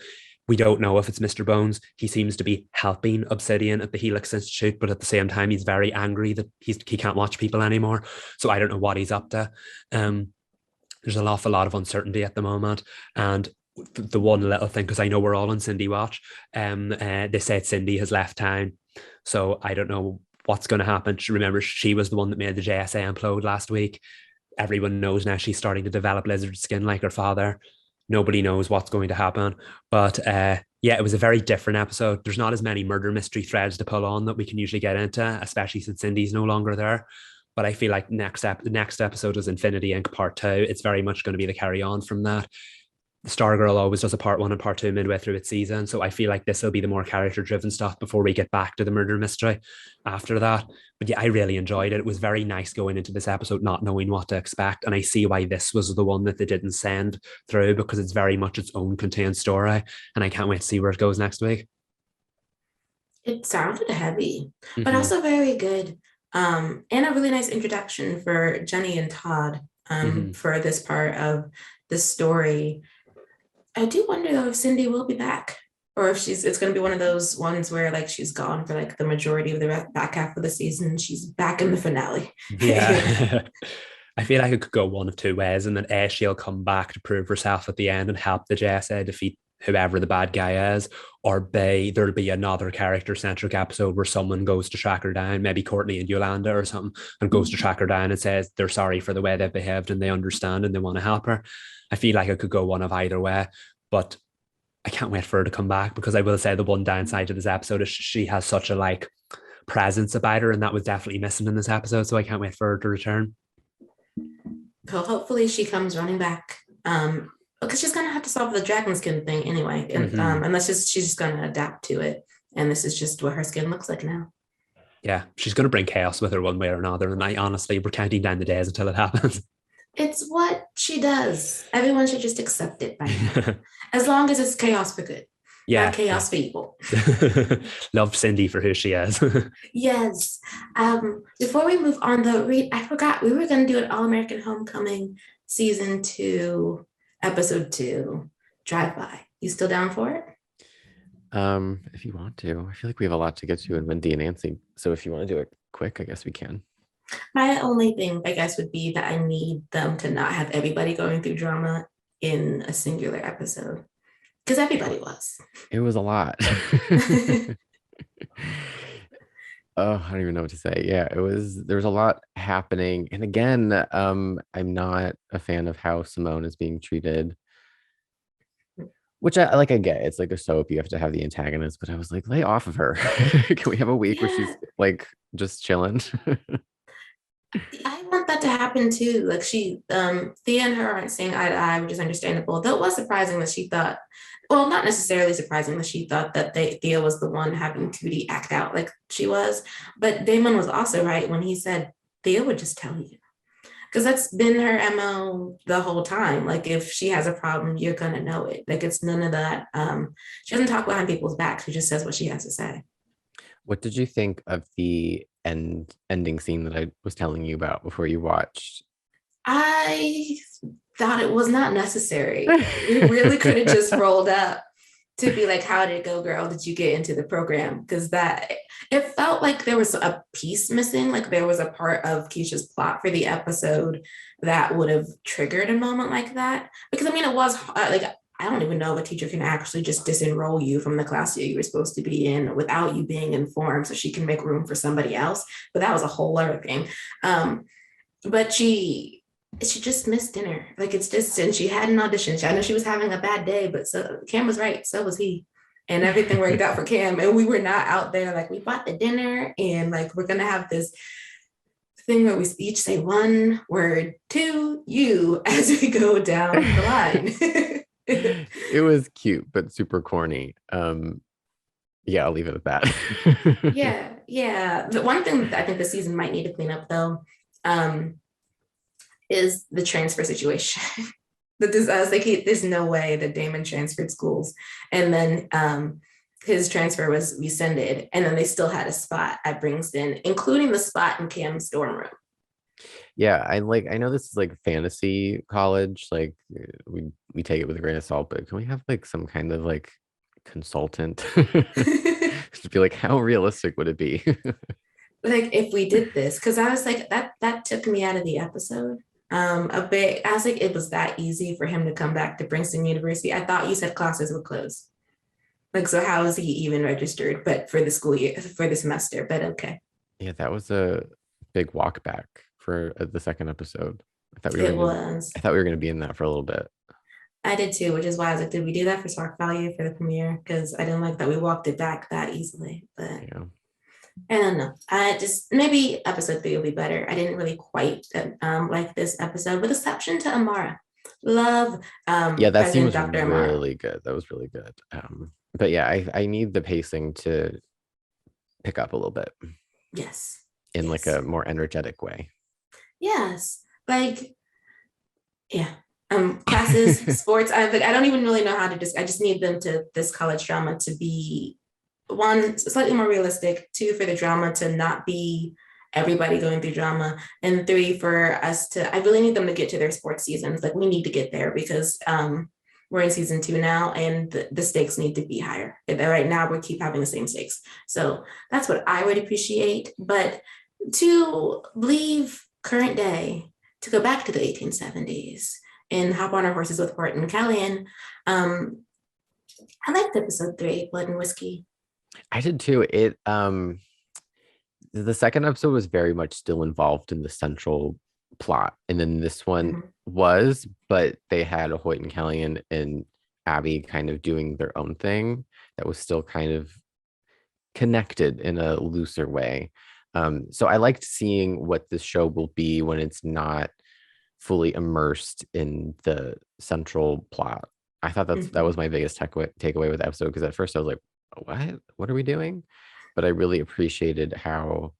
We don't know if it's Mr. Bones. He seems to be helping Obsidian at the Helix Institute, but at the same time, he's very angry that he can't watch people anymore. So I don't know what he's up to. There's an awful lot of uncertainty at the moment. And the one little thing, because I know we're all on Cindy watch, they said Cindy has left town. So I don't know what's going to happen. Remember, she was the one that made the JSA implode last week. Everyone knows now she's starting to develop lizard skin like her father. Nobody knows what's going to happen. But yeah, it was a very different episode. There's not as many murder mystery threads to pull on that we can usually get into, especially since Cindy's no longer there. But I feel like the next episode is Infinity Inc. Part 2. It's very much going to be the carry on from that. Stargirl always does a part 1 and part 2 midway through its season. So I feel like this will be the more character driven stuff before we get back to the murder mystery after that. But yeah, I really enjoyed it. It was very nice going into this episode not knowing what to expect. And I see why this was the one that they didn't send through, because it's very much its own contained story. And I can't wait to see where it goes next week. It sounded heavy, but also very good. And a really nice introduction for Jenny and Todd for this part of the story. I do wonder though if Cindy will be back, or if it's going to be one of those ones where like she's gone for like the majority of the back half of the season. She's back in the finale. Yeah. I feel like it could go one of two ways, and then A, she'll come back to prove herself at the end and help the JSA defeat whoever the bad guy is, or B, there'll be another character-centric episode where someone goes to track her down, maybe Courtney and Yolanda or something, and goes to track her down and says they're sorry for the way they've behaved and they understand and they want to help her. I feel like it could go one of either way, but I can't wait for her to come back, because I will say the one downside to this episode is she has such a like presence about her, and that was definitely missing in this episode, so I can't wait for her to return. So hopefully she comes running back. Because she's gonna have to solve the dragon skin thing anyway, and unless she's just gonna adapt to it, and this is just what her skin looks like now. Yeah, she's gonna bring chaos with her one way or another, and I honestly, we're counting down the days until it happens. It's what she does. Everyone should just accept it by now, as long as it's chaos for good. Yeah, not chaos for evil. Love Cindy for who she is. Yes. Before we move on, though, Reed, I forgot we were going to do an All American Homecoming season 2. Episode 2, drive-by. You still down for it? If you want to. I feel like we have a lot to get to in Wendy and Nancy. So if you want to do it quick, I guess we can. My only thing, I guess, would be that I need them to not have everybody going through drama in a singular episode. Because everybody was. It was a lot. Oh, I don't even know what to say. Yeah, there was a lot happening. And again, I'm not a fan of how Simone is being treated, which I get. It's like a soap, you have to have the antagonist, but I was like, lay off of her. Can we have a week where she's like just chilling? I want that to happen too. Like Thea and her aren't seeing eye to eye, which is understandable. Though it was surprising that she thought, well, not necessarily surprising that she thought that Thea was the one having Tootie act out like she was. But Damon was also right when he said Thea would just tell you. because that's been her MO the whole time. Like if she has a problem, you're gonna know it. Like it's none of that. She doesn't talk behind people's backs. She just says what she has to say. What did you think of the ending scene that I was telling you about before you watched? I thought it was not necessary. It really could have just rolled up to be like, how did it go, girl? Did you get into the program? Because that it felt like there was a piece missing, like there was a part of Keisha's plot for the episode that would have triggered a moment like that. Because I mean, it was like I don't even know if a teacher can actually just disenroll you from the class that you were supposed to be in without you being informed, so she can make room for somebody else. But that was a whole other thing. But she just missed dinner. Like it's just, and she had an audition. I know she was having a bad day, but so Cam was right. So was he. And everything worked out for Cam. And we were not out there like we bought the dinner and like we're gonna have this thing where we each say one word to you as we go down the line. It was cute, but super corny. Yeah, I'll leave it at that. yeah. The one thing that I think the season might need to clean up though, is the transfer situation. I was like, there's no way that Damon transferred schools. And then his transfer was rescinded. And then they still had a spot at Bringston, including the spot in Cam's dorm room. Yeah, I know this is like fantasy college. Like we take it with a grain of salt, but can we have like some kind of like consultant to be like, how realistic would it be? Like if we did this, because I was like, that took me out of the episode. A bit. I was like, it was that easy for him to come back to Bringston University. I thought you said classes were closed. Like, so how is he even registered? But for the school year, for the semester. But okay. Yeah, that was a big walk back for the second episode. I thought we were going to be in that for a little bit. I did too, which is why I was like, did we do that for shock value for the premiere? Because I didn't like that we walked it back that easily. But yeah. I don't know. I just maybe episode 3 will be better. I didn't really quite like this episode, with exception to Amara. Love yeah, that seems really good. That was really good. But yeah, I need the pacing to pick up a little bit. Yes. In like a more energetic way. Yes. Like, yeah. Classes, sports. I don't even really know how to I just need them to this college drama to be, one, slightly more realistic, 2, for the drama to not be everybody going through drama, and 3, for us to, I really need them to get to their sports seasons. Like we need to get there because we're in season 2 now and the stakes need to be higher. Right now we keep having the same stakes. So that's what I would appreciate. But to leave current day, to go back to the 1870s and hop on our horses with Horton and Callahan, I liked episode 3, Blood and Whiskey. I did too. It the second episode was very much still involved in the central plot, and then this one was, but they had a Hoyt and Kellyanne and Abby kind of doing their own thing that was still kind of connected in a looser way. So I liked seeing what this show will be when it's not fully immersed in the central plot. I thought that was my biggest takeaway with the episode, because at first I was like, what are we doing? But I really appreciated how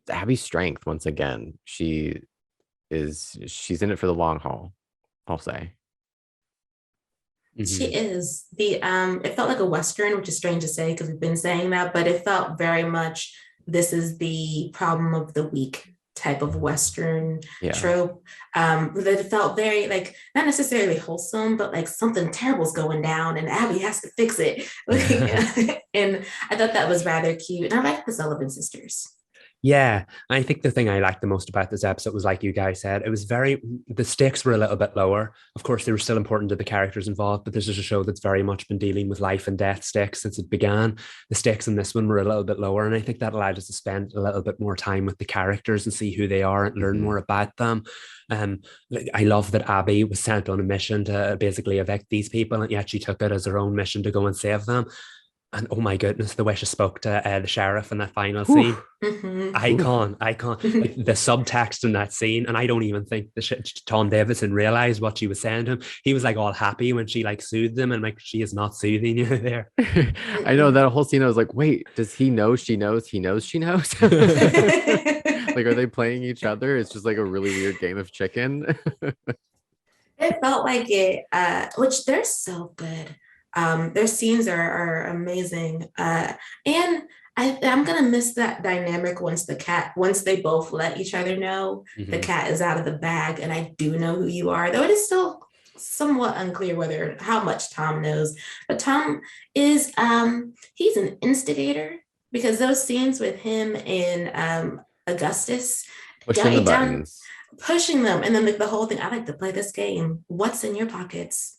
Abby's strength, once again, she's in it for the long haul, I'll say. She is. It felt like a Western, which is strange to say because we've been saying that, but it felt very much, this is the problem of the week type of Western trope. That it felt very, like, not necessarily wholesome, but like something terrible's going down and Abby has to fix it. And I thought that was rather cute. And I like the Sullivan sisters. Yeah, I think the thing I liked the most about this episode was, like you guys said, it was the stakes were a little bit lower. Of course, they were still important to the characters involved, but this is a show that's very much been dealing with life and death stakes since it began. The stakes in this one were a little bit lower, and I think that allowed us to spend a little bit more time with the characters and see who they are and learn more about them. I love that Abby was sent on a mission to basically evict these people, and yet she took it as her own mission to go and save them. And oh my goodness, the way she spoke to the sheriff in that final Whew. scene. Mhm. Icon. Like the subtext in that scene, and I don't even think Tom Davidson realized what she was saying to him. He was like all happy when she like soothed him, and like she is not soothing you there. I know that whole scene. I was like, wait, does he know she knows he knows she knows? Like, are they playing each other? It's just like a really weird game of chicken. It felt like it, which they're so good. Their scenes are amazing. And I'm gonna miss that dynamic once they both let each other know the Mhm. cat is out of the bag and I do know who you are, though it is still somewhat unclear whether how much Tom knows. But Tom is he's an instigator because those scenes with him and Augustus Pushing the down buttons. pushing them. And then the whole thing, I like to play this game. What's in your pockets?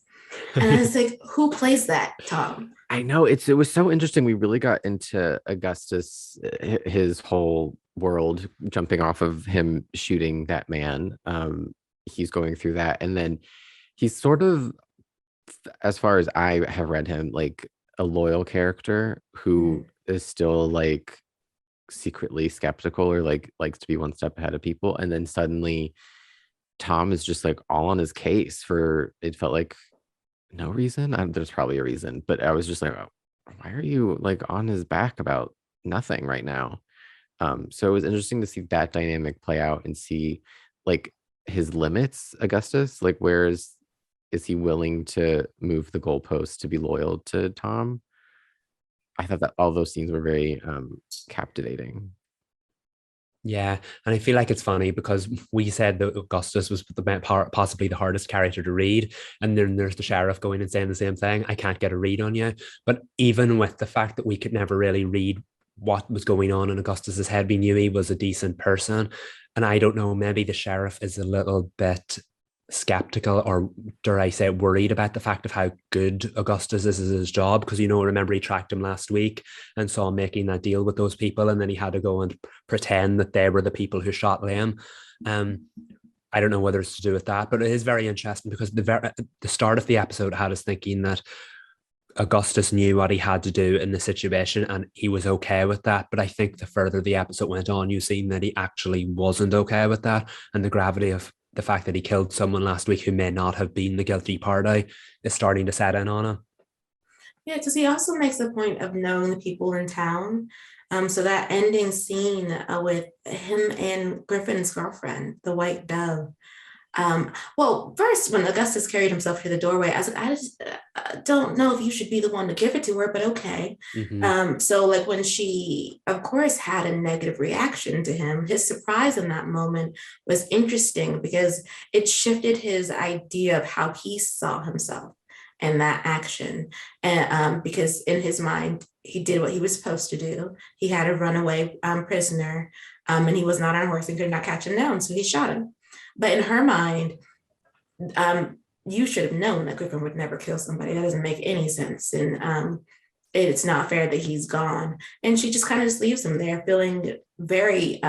And I was like, who plays that, Tom? I know it was so interesting. We really got into Augustus, his whole world, jumping off of him shooting that man. He's going through that, and then he's sort of, as far as I have read him, like a loyal character who Mm. is still like secretly skeptical or like likes to be one step ahead of people, and then suddenly Tom is just like all on his case for, it felt like, no reason. There's probably a reason, but I was just like, oh, why are you like on his back about nothing right now? So it was interesting to see that dynamic play out and see like his limits, Augustus, like is he willing to move the goalpost to be loyal to Tom? I thought that all those scenes were very captivating. Yeah, and I feel like it's funny because we said that Augustus was possibly the hardest character to read, and then there's the sheriff going and saying the same thing. I can't get a read on you. But even with the fact that we could never really read what was going on in Augustus's head, we knew he was a decent person. And I don't know, maybe the sheriff is a little bit skeptical, or dare I say worried about the fact of how good Augustus is at his job, because remember he tracked him last week and saw him making that deal with those people, and then he had to go and pretend that they were the people who shot Liam. um I don't know whether it's to do with that, but it is very interesting because the start of the episode had us thinking that Augustus knew what he had to do in the situation and he was okay with that. But I think the further the episode went on, you've seen that he actually wasn't okay with that. And the gravity of the fact that he killed someone last week who may not have been the guilty party is starting to set in on him. Yeah, because he also makes a point of knowing the people in town. So that ending scene with him and Griffin's girlfriend, the white dove. Well, first, when Augustus carried himself to the doorway, I was like, I just don't know if you should be the one to give it to her, but okay. Mm-hmm. So, like, when she, of course, had a negative reaction to him, his surprise in that moment was interesting because it shifted his idea of how he saw himself and that action. And because in his mind, he did what he was supposed to do. He had a runaway prisoner, and he was not on a horse and could not catch him down, so he shot him. But in her mind, you should have known that Griffin would never kill somebody. That doesn't make any sense. And it's not fair that he's gone. And she just kind of just leaves him there feeling very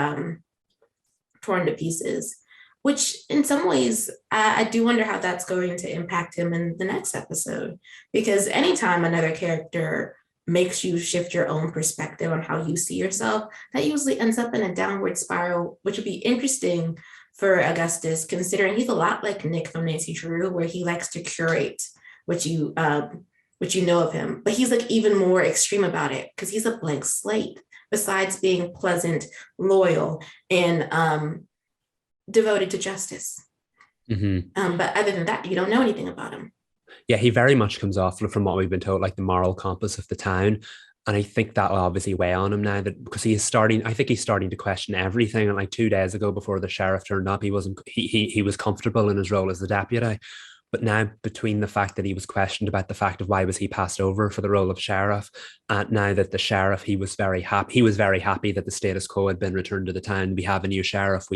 torn to pieces, which in some ways, I do wonder how that's going to impact him in the next episode. Because anytime another character makes you shift your own perspective on how you see yourself, that usually ends up in a downward spiral, which would be interesting for Augustus, considering he's a lot like Nick from Nancy Drew, where he likes to curate what you know of him, but he's like even more extreme about it because he's a blank slate. Besides being pleasant, loyal, and devoted to justice, but other than that, you don't know anything about him. Yeah, he very much comes off from what we've been told, like the moral compass of the town. And I think that'll obviously weigh on him now that because I think he's starting to question everything. And like 2 days ago before the sheriff turned up, he was comfortable in his role as the deputy. But now between the fact that he was questioned about the fact of why was he passed over for the role of sheriff, and now that the sheriff, he was very happy that the status quo had been returned to the town. We have a new sheriff.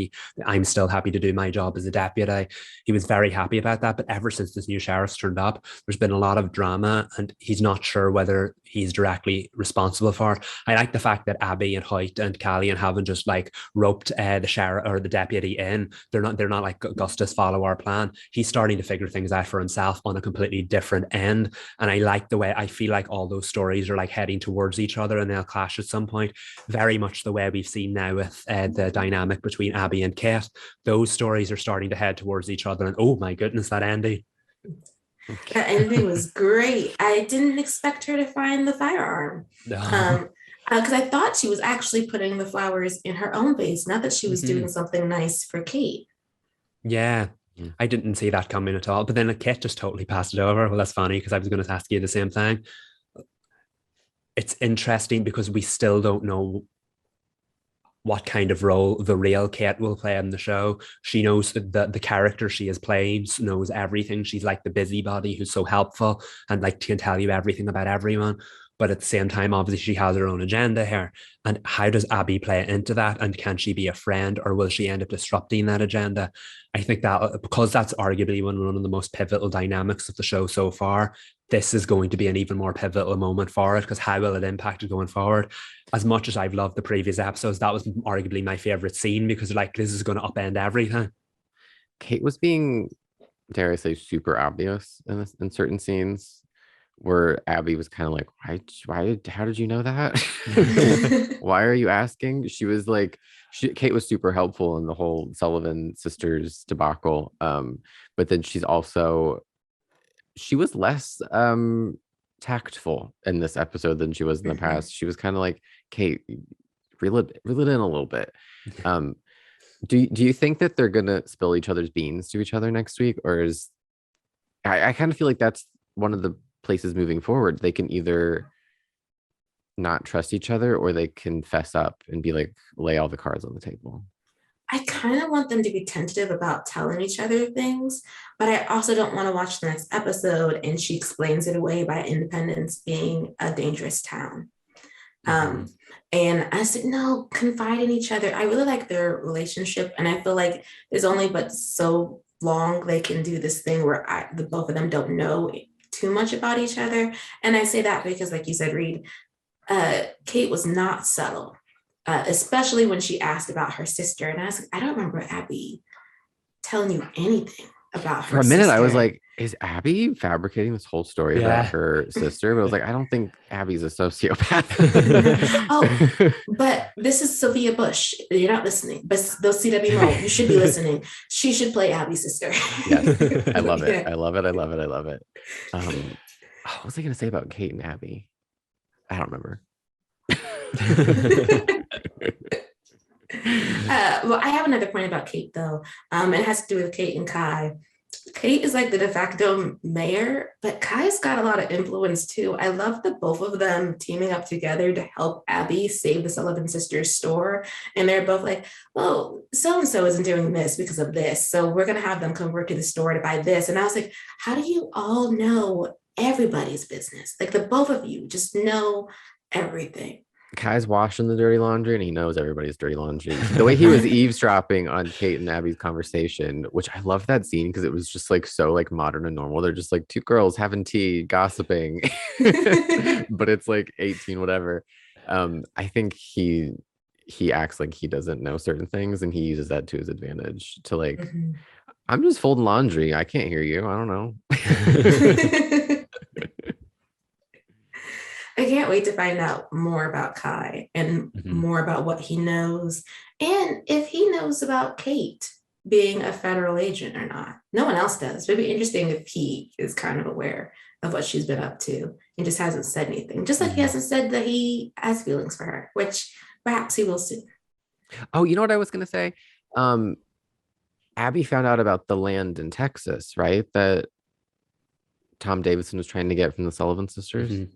I'm still happy to do my job as a deputy. He was very happy about that. But ever since this new sheriff's turned up, there's been a lot of drama and he's not sure whether he's directly responsible for it. I like the fact that Abby and Hoyt and Callie haven't just like roped the sheriff or the deputy in. They're not like Augustus follow our plan. He's starting to figure things things out for himself on a completely different end. And I like the way, I feel like all those stories are like heading towards each other and they'll clash at some point, very much the way we've seen now with the dynamic between Abby and Kate. Those stories are starting to head towards each other, and oh my goodness, that ending. That ending was great. I didn't expect her to find the firearm. No. Because I thought she was actually putting the flowers in her own vase, not that she was doing Mhm. something nice for Kate. Yeah, I didn't see that coming at all. But then Kate just totally passed it over. Well, that's funny because I was going to ask you the same thing. It's interesting because we still don't know what kind of role the real Kate will play in the show. She knows the character she is playing, knows everything. She's like the busybody who's so helpful and like can tell you everything about everyone. But at the same time, obviously, she has her own agenda here. And how does Abby play into that? And can she be a friend, or will she end up disrupting that agenda? I think that because that's arguably one of the most pivotal dynamics of the show so far, this is going to be an even more pivotal moment for it, because how will it impact it going forward? As much as I've loved the previous episodes, that was arguably my favorite scene because like this is going to upend everything. Kate was being, dare I say, super obvious in certain scenes where Abby was kind of like, how did you know that? Why are you asking? She was like, Kate was super helpful in the whole Sullivan sisters debacle. But then she was less tactful in this episode than she was in the past. She was kind of like, Kate, reel it in a little bit. Do you think that they're gonna spill each other's beans to each other next week, or is I kind of feel like that's one of the places moving forward. They can either not trust each other or they can fess up and be like, lay all the cards on the table. I kind of want them to be tentative about telling each other things, but I also don't want to watch the next episode and she explains it away by Independence being a dangerous town. And I said, no, confide in each other. I really like their relationship, and I feel like there's only but so long they can do this thing where the both of them don't know too much about each other. And I say that because, like you said, Reed, Kate was not subtle, especially when she asked about her sister. And I was like, I don't remember Abby telling you anything about her For a minute, sister. I was like, is Abby fabricating this whole story about her sister? But I was like, I don't think Abby's a sociopath. Oh, but this is Sophia Bush. You're not listening. But those CW Mo, you should be listening. She should play Abby's sister. Yes, I love it. Yeah. I love it. I love it. I love it. What was I going to say about Kate and Abby? I don't remember. Well, I have another point about Kate, though. It has to do with Kate and Kai. Kate is like the de facto mayor, but Kai's got a lot of influence too. I love that both of them teaming up together to help Abby save the Sullivan sisters store. And they're both like, well, so-and-so isn't doing this because of this. So we're going to have them come over to the store to buy this. And I was like, how do you all know everybody's business? Like the both of you just know everything. Kai's washing the dirty laundry and he knows everybody's dirty laundry. The way he was eavesdropping on Kate and Abby's conversation, which I love that scene because it was just like so like modern and normal. They're just like two girls having tea, gossiping, but it's like 18, whatever. I think he acts like he doesn't know certain things and he uses that to his advantage to like, I'm just folding laundry. I can't hear you. I don't know. I can't wait to find out more about Kai and more about what he knows and if he knows about Kate being a federal agent or not. No one else does. It'd be interesting if he is kind of aware of what she's been up to and just hasn't said anything. Just like he hasn't said that he has feelings for her, which perhaps he will soon. Oh, you know what I was going to say? Abby found out about the land in Texas, right? That Tom Davidson was trying to get from the Sullivan sisters.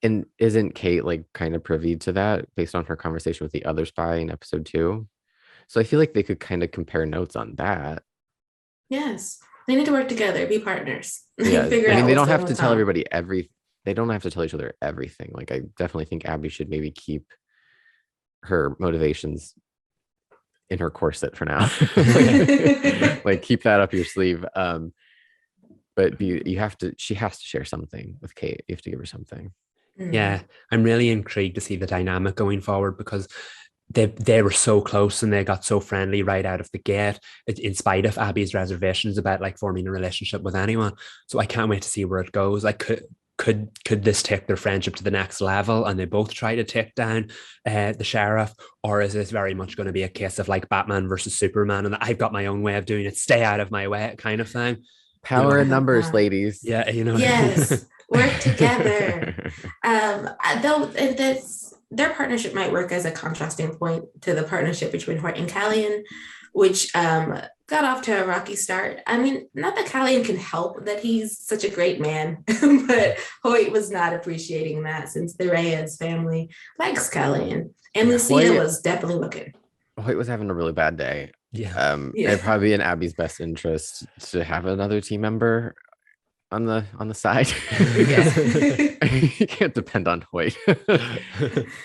And isn't Kate like kind of privy to that based on her conversation with the other spy in episode 2? So I feel like they could kind of compare notes on that. Yes. They need to work together, be partners. Yeah. I mean, they don't have to tell everybody they don't have to tell each other everything. Like I definitely think Abby should maybe keep her motivations in her corset for now. Like keep that up your sleeve. But she has to share something with Kate. You have to give her something. Yeah, I'm really intrigued to see the dynamic going forward because they were so close and they got so friendly right out of the gate, in spite of Abby's reservations about like forming a relationship with anyone. So I can't wait to see where it goes. Like, could this take their friendship to the next level and they both try to take down the sheriff, or is this very much going to be a case of like Batman versus Superman and I've got my own way of doing it, stay out of my way kind of thing? You know Power what? in numbers, ladies. Yeah, you know. Yes, work together. Though this their partnership might work as a contrasting point to the partnership between Hoyt and Callian, which got off to a rocky start. I mean, not that Callian can help that he's such a great man, but Hoyt was not appreciating that since the Reyes family likes Callian. And Yeah, Lucina was definitely looking. Hoyt was having a really bad day. Yeah. It'd probably be in Abby's best interest to have another team member on the side. You can't depend on Hoyt.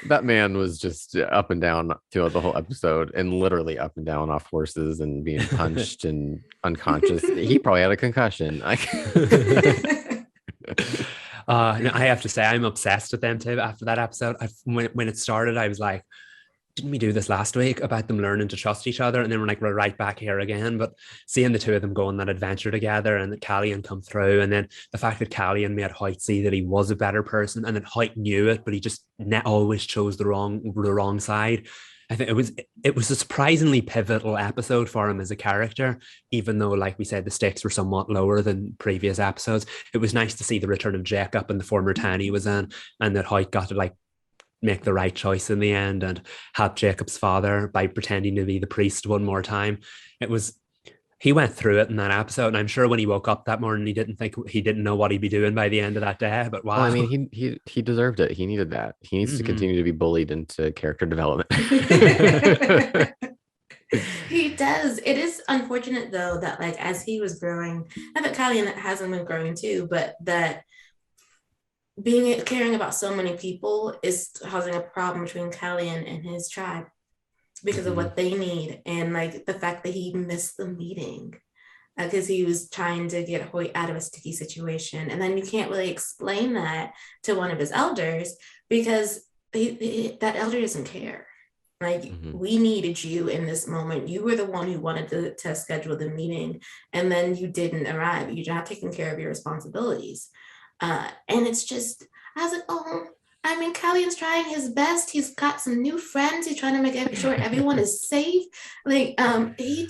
That man was just up and down throughout the whole episode, and literally up and down off horses and being punched and unconscious. He probably had a concussion. I have to say, I'm obsessed with them too. After that episode, when it started, I was like, didn't we do this last week about them learning to trust each other? And then we're right back here again. But seeing the two of them go on that adventure together and that Callian come through, and then the fact that Callian made Hoyt see that he was a better person and that Hoyt knew it, but he just always chose the wrong side. I think it was a surprisingly pivotal episode for him as a character, even though, like we said, the stakes were somewhat lower than previous episodes. It was nice to see the return of Jacob and the former town he was in, and that Hoyt got to like make the right choice in the end and help Jacob's father by pretending to be the priest one more time. He went through it in that episode, and I'm sure when he woke up that morning, he didn't know what he'd be doing by the end of that day. But wow, well, I mean, he deserved it. He needed that. He needs to continue to be bullied into character development. He does. It is unfortunate though that like as he was growing, not that Callian hasn't been growing too, but that caring about so many people is causing a problem between Callian and his tribe because of what they need, and like the fact that he missed the meeting because he was trying to get Hoyt out of a sticky situation, and then you can't really explain that to one of his elders because that elder doesn't care. Like, we needed you in this moment. You were the one who wanted to schedule the meeting, and then you didn't arrive. You're not taking care of your responsibilities. And it's just, I was like, oh, I mean, Callian's trying his best. He's got some new friends. He's trying to make sure everyone is safe. Like, he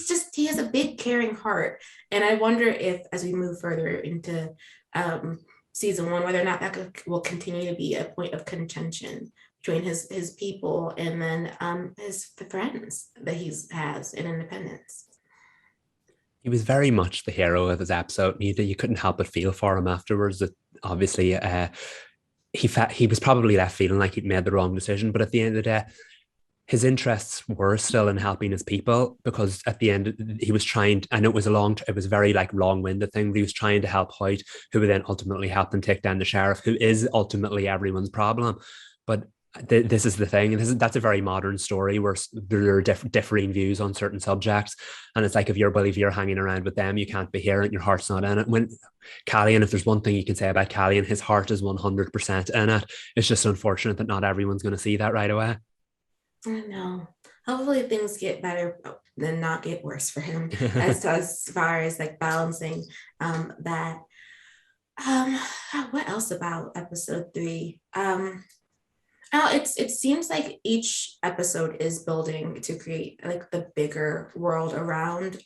has a big caring heart. And I wonder if, as we move further into season 1, whether or not that will continue to be a point of contention between his people and then the friends that he has in Independence. He was very much the hero of his episode. You couldn't help but feel for him afterwards. That obviously he was probably left feeling like he'd made the wrong decision, but at the end of the day, his interests were still in helping his people, because at the end he was trying, and it was a very like long-winded thing, but he was trying to help Hoyt, who would then ultimately help them take down the sheriff, who is ultimately everyone's problem. But this is the thing, and that's a very modern story where there are differing views on certain subjects, and it's like if you're hanging around with them, you can't be here and your heart's not in it. When Callian, if there's one thing you can say about Callian, his heart is 100% in it. It's just unfortunate that not everyone's going to see that right away. I know. Hopefully things get better and not get worse for him as far as like balancing that. What else about episode 3? It seems like each episode is building to create like the bigger world around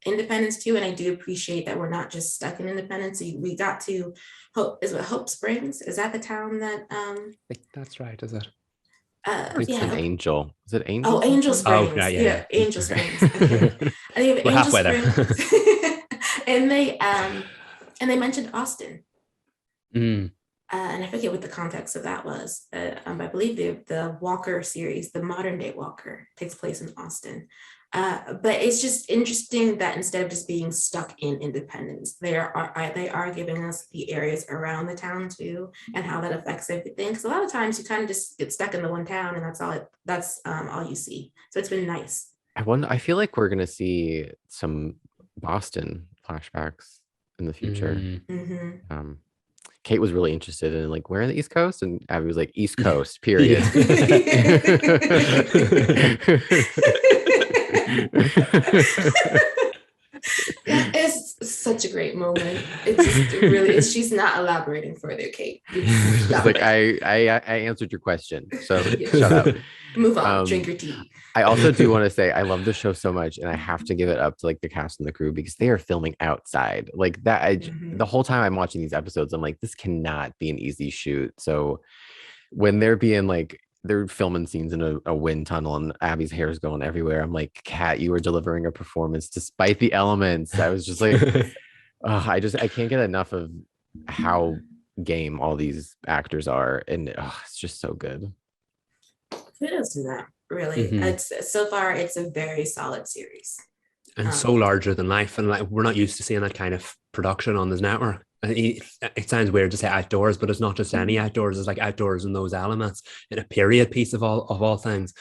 Independence too, and I do appreciate that we're not just stuck in Independence. We got to Hope Springs? Is that the town that? I think that's right. Is it? It's an Angel. Is it Angel? Oh, Angel Springs. Oh, yeah. Angel Springs. Okay. I think we're Angel halfway Springs. there. and they mentioned Austin. Mm. And I forget what the context of that was. I believe the Walker series, the modern day Walker, takes place in Austin. But it's just interesting that instead of just being stuck in Independence, they are giving us the areas around the town too, and how that affects everything. Because a lot of times you kind of just get stuck in the one town, and that's all you see. So it's been nice. I feel like we're gonna see some Boston flashbacks in the future. Kate was really interested in like, where in the East Coast? And Abby was like, East Coast, period. Yeah. That is such a great moment. It's just really, she's not elaborating further, Kate. She's like, I answered your question, so shut up. Move on, drink your tea. I also do want to say I love the show so much, and I have to give it up to like the cast and the crew because they are filming outside like that. The whole time I'm watching these episodes, I'm like, this cannot be an easy shoot. So when they're being like, they're filming scenes in a wind tunnel and Abby's hair is going everywhere, I'm like, Kat, you were delivering a performance despite the elements. I was just like, I can't get enough of how game all these actors are, and it's just so good. Kudos to that. Really, it's so far it's a very solid series, and so larger than life, and like we're not used to seeing that kind of production on this network. It sounds weird to say outdoors, but it's not just any outdoors. It's like outdoors in those elements in a period piece of all things.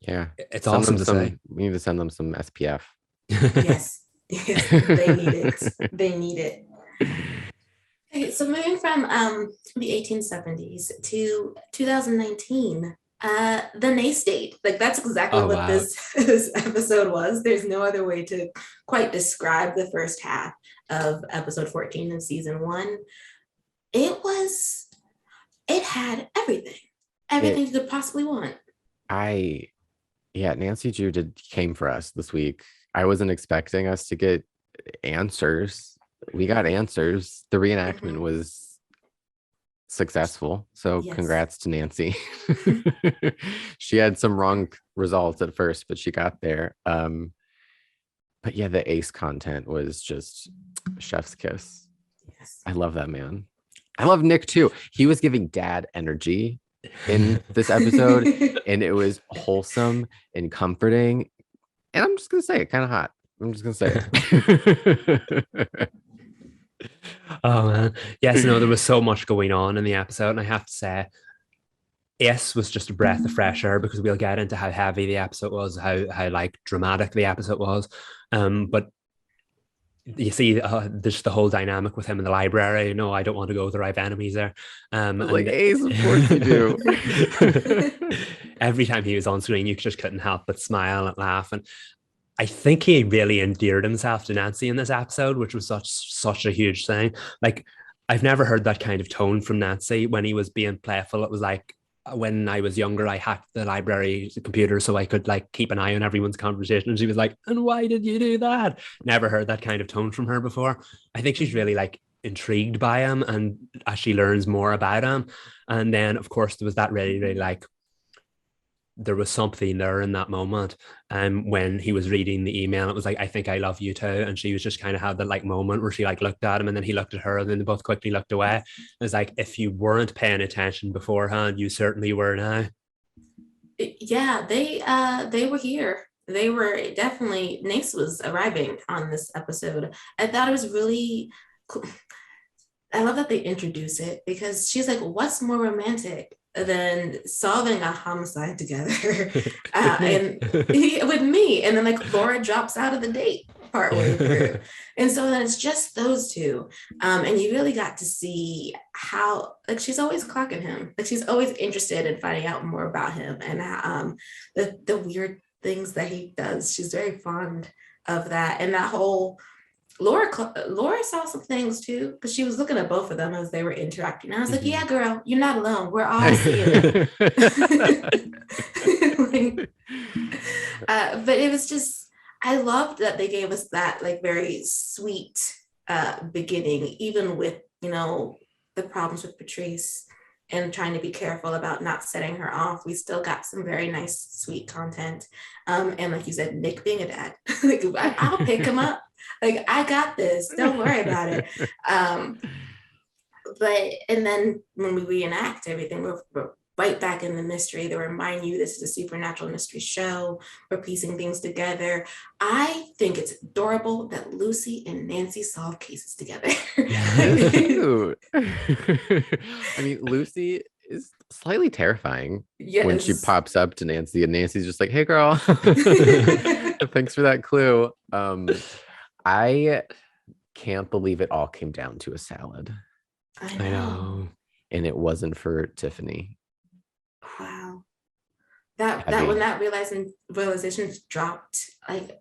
Yeah, it's awesome to say. We need to send them some SPF. Yes, they need it. They need it. Okay, so moving from the 1870s to 2019. The Nace date, like that's exactly what this episode was. There's no other way to quite describe the first half of episode 14 in season 1. It had everything you could possibly want. Nancy Drew came for us this week. I wasn't expecting us to get answers. We got answers. The reenactment was successful, so yes. Congrats to Nancy. She had some wrong results at first, but she got there. But yeah, the ace content was just chef's kiss. Yes, I love that man. I love Nick too. He was giving dad energy in this episode, and it was wholesome and comforting, and I'm just gonna say it, kind of hot. I'm just gonna say it. Oh man, yes, no, there was so much going on in the episode, and I have to say, Ace was just a breath of fresh air, because we'll get into how heavy the episode was, how like dramatic the episode was, but you see, there's the whole dynamic with him in the library. No, I don't want to go there. I have enemies there. Like Ace, of course you do. Every time he was on screen, you just couldn't help but smile and laugh. And I think he really endeared himself to Nancy in this episode, which was such a huge thing. Like, I've never heard that kind of tone from Nancy when he was being playful. It was like, when I was younger, I hacked the library computer so I could like keep an eye on everyone's conversation. And she was like, and why did you do that? Never heard that kind of tone from her before. I think she's really like intrigued by him, and as she learns more about him. And then of course there was that really like, there was something there in that moment. And when he was reading the email, it was like, I think I love you too. And she was just kind of had that like moment where she like looked at him, and then he looked at her, and then they both quickly looked away. It was like, if you weren't paying attention beforehand, you certainly were now. Yeah, they were here. They were definitely, Nace was arriving on this episode. I thought it was really cool. I love that they introduce it, because she's like, what's more romantic than solving a homicide together and with me? And then like Laura drops out of the date partway through, and so then it's just those two, and you really got to see how like she's always clocking him, like she's always interested in finding out more about him, and the weird things that he does. She's very fond of that, and that whole Laura saw some things too, because she was looking at both of them as they were interacting. And I was like, yeah, girl, you're not alone. We're all seeing it. But it was just, I loved that they gave us that like very sweet beginning, even with, the problems with Patrice and trying to be careful about not setting her off. We still got some very nice, sweet content. And like you said, Nick being a dad, like I'll pick him up. Like, I got this. Don't worry about it. And then when we reenact everything, we're right back in the mystery. They remind you this is a supernatural mystery show. We're piecing things together. I think it's adorable that Lucy and Nancy solve cases together. Cute. I mean, Lucy is slightly terrifying when she pops up to Nancy, and Nancy's just like, hey, girl. Thanks for that clue. I can't believe it all came down to a salad. I I know. know. and it wasn't for Tiffany. Wow. That when Heavy. that realization dropped, like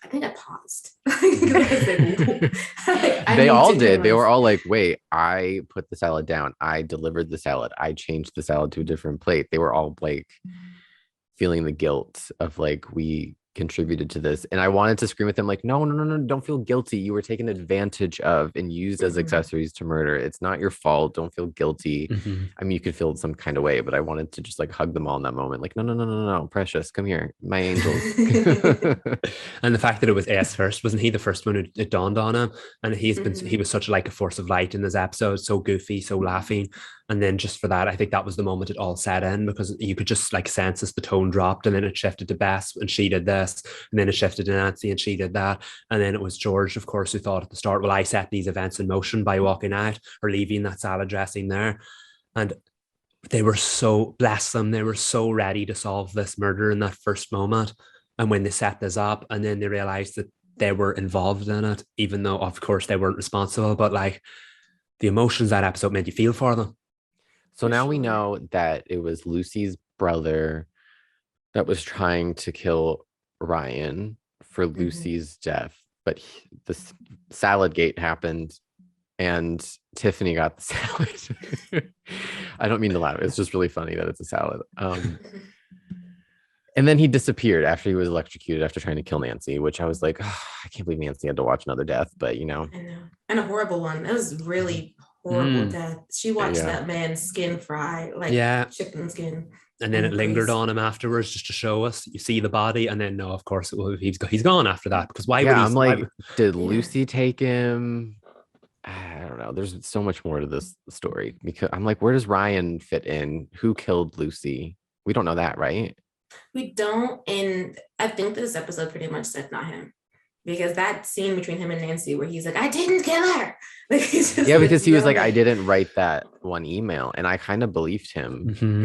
I think I paused. I was like, I They need all to hear did. They this. were all like, wait, I put the salad down. I delivered the salad. I changed the salad to a different plate. They were all like feeling the guilt of like, we contributed to this. And I wanted to scream at them, like, no, no, no, no, don't feel guilty. You were taken advantage of and used as Mhm. accessories to murder. It's not your fault. Don't feel guilty. Mhm. I mean, you could feel some kind of way, but I wanted to just like hug them all in that moment. Like, no, no, no, no, no, precious, come here, my angels. And the fact that it was S first, wasn't he the first one it dawned on him? And he Mhm. was such like a force of light in this episode, so goofy, so laughing. And then just for that, I think that was the moment it all set in because you could just like sense as the tone dropped, and then it shifted to Bess and she did this, and then it shifted to Nancy and she did that. And then it was George, of course, who thought at the start, well, I set these events in motion by walking out or leaving that salad dressing there. And they were so, bless them, they were so ready to solve this murder in that first moment. And when they set this up and then they realized that they were involved in it, even though of course they weren't responsible, but like the emotions that episode made you feel for them. So For now we sure. know that it was Lucy's brother that was trying to kill Ryan for Mhm. Lucy's death, but the salad gate happened and Tiffany got the salad. I don't mean to laugh. It's just really funny that it's a salad. And then he disappeared after he was electrocuted after trying to kill Nancy, which I was like, oh, I can't believe Nancy had to watch another death, but you know, I know. And a horrible one. It was really horrible Mm, death. She watched yeah. that man's skin fry like yeah. chicken skin And then in it the lingered grease. on him afterwards just to show us. You see the body, and then no, of course, well, he's gone after that because why would Yeah, he? I'm Why? like, did Yeah. Lucy take him? I don't know. There's so much more to this story because I'm like, where does Ryan fit in? Who killed Lucy? We don't know that, right? We don't, and I think this episode pretty much said not him. Because that scene between him and Nancy where he's like, I didn't kill her. Like he's just Yeah, this because he was like, I yelling. didn't write that one email, and I kind of believed him. Mhm.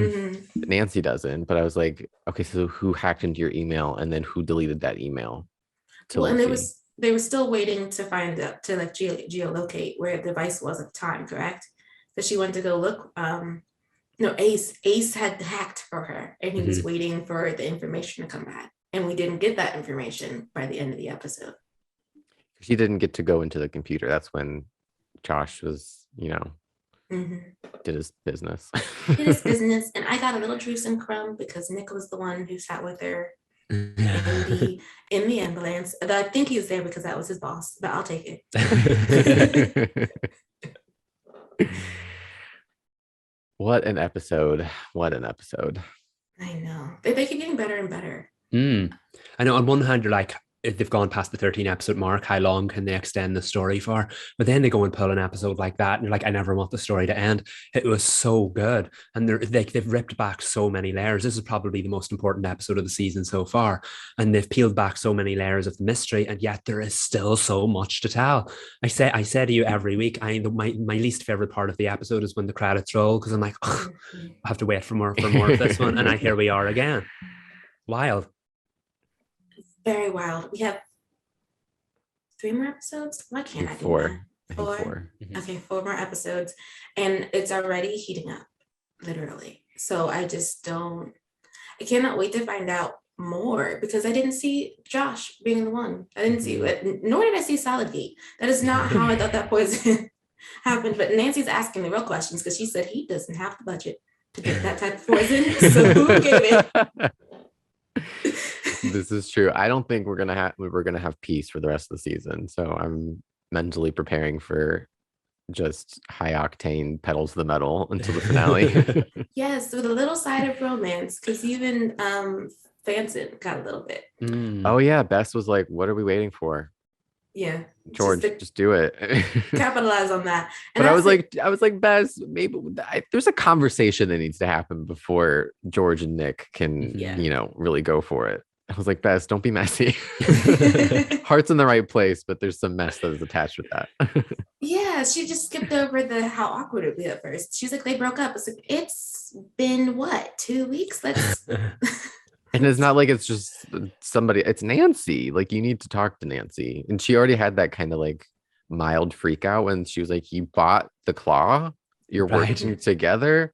Mhm. Nancy doesn't, but I was like, okay, so who hacked into your email, and then who deleted that email to Well, and Lucy? they were still waiting to find out to like geolocate where the device was at the time, correct? Because she went to go look. No, Ace had hacked for her, and he was Mhm. waiting for the information to come back, and we didn't get that information by the end of the episode. She didn't get to go into the computer. That's when Josh was, Mm-hmm. did his business. Did his business, and I got a little juice and crumb because Nick was the one who sat with her in the in the ambulance. I think he was there because that was his boss, but I'll take it. What an episode. What an episode. I know they keep getting better and better. I know on one hand, you're like, if they've gone past the 13 episode mark, how long can they extend the story for? But then they go and pull an episode like that, and you're like, I never want the story to end. It was so good. And they've ripped back so many layers. This is probably the most important episode of the season so far. And they've peeled back so many layers of the mystery, and yet there is still so much to tell. I say to you every week, my least favorite part of the episode is when the credits roll, because I'm like, I Mhm. have to wait for more of this one. And here we are again. Wild. Very wild. We have 3 more episodes. Why I can't think I do that? four. I think Four. four. Mhm. Okay, 4 more episodes, and it's already heating up, literally. So I just don't. I cannot wait to find out more because I didn't see Josh being the one. I didn't see Mhm. it, nor did I see Saladgate. That is not how I thought that poison happened. But Nancy's asking the real questions because she said he doesn't have the budget to get that type of poison. So who gave it? This is true. I don't think we're gonna have peace for the rest of the season. So I'm mentally preparing for just high octane pedals to the metal until the finale. Yes, with a little side of romance, because even Fanson got a little bit. Oh yeah, Bess was like, "What are we waiting for, Yeah, just George? to Just do it." capitalize on that. And But I that's was the like, Bess, maybe there's a conversation that needs to happen before George and Nick can, yeah. really go for it. I was like, Bess, don't be messy. Heart's in the right place, but there's some mess that is attached with that. Yeah, she just skipped over the how awkward it would be at first. She's like, they broke up. It's like, it's been what, 2 weeks? Let's And it's not like it's just somebody, it's Nancy. Like you need to talk to Nancy. And she already had that kind of like mild freak out when she was like, you bought the claw, you're Right. working together.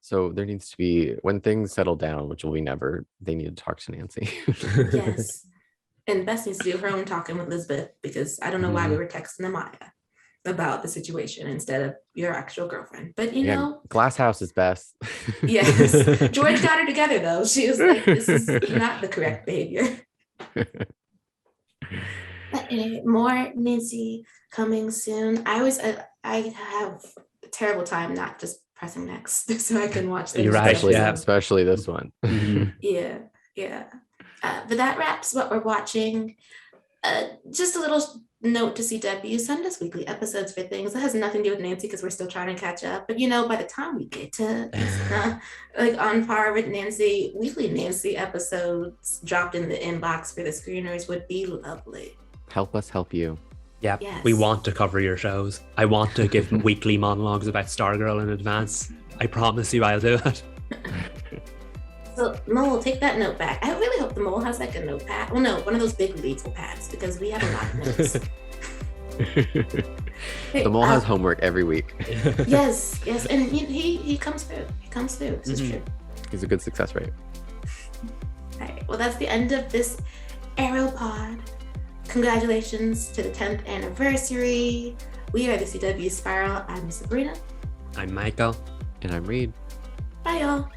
So there needs to be, when things settle down, which will be never, they need to talk to Nancy. Yes. And Bess needs to do her own talking with Elizabeth, because I don't know why we were texting Amaya about the situation instead of your actual girlfriend. But you know, Glass house is best. yes. George got her together though. She was like, this is not the correct behavior. But anyway, more Nancy coming soon. I have a terrible time not just pressing next so I can watch things. You're right, especially this one. Yeah. But that wraps what we're watching. Just a little note to CW: send us weekly episodes for things that has nothing to do with Nancy, because we're still trying to catch up. But you know, by the time we get to like on par with Nancy, weekly Nancy episodes dropped in the inbox for the screeners would be lovely. Help us help you. Yeah, Yes. we want to cover your shows. I want to give weekly monologues about Stargirl in advance. I promise you I'll do it. So Mole, take that note back. I really hope the Mole has like a notepad. Well, no, one of those big lethal pads, because we have a lot of notes. The Mole has homework every week. Yes, and he comes through. He comes through. This is true. He's a good success rate. All right. Well, that's the end of this Arrow Pod. Congratulations to the 10th anniversary. We are the CW Spiral. I'm Sabrina. I'm Michael. And I'm Reed. Bye, y'all.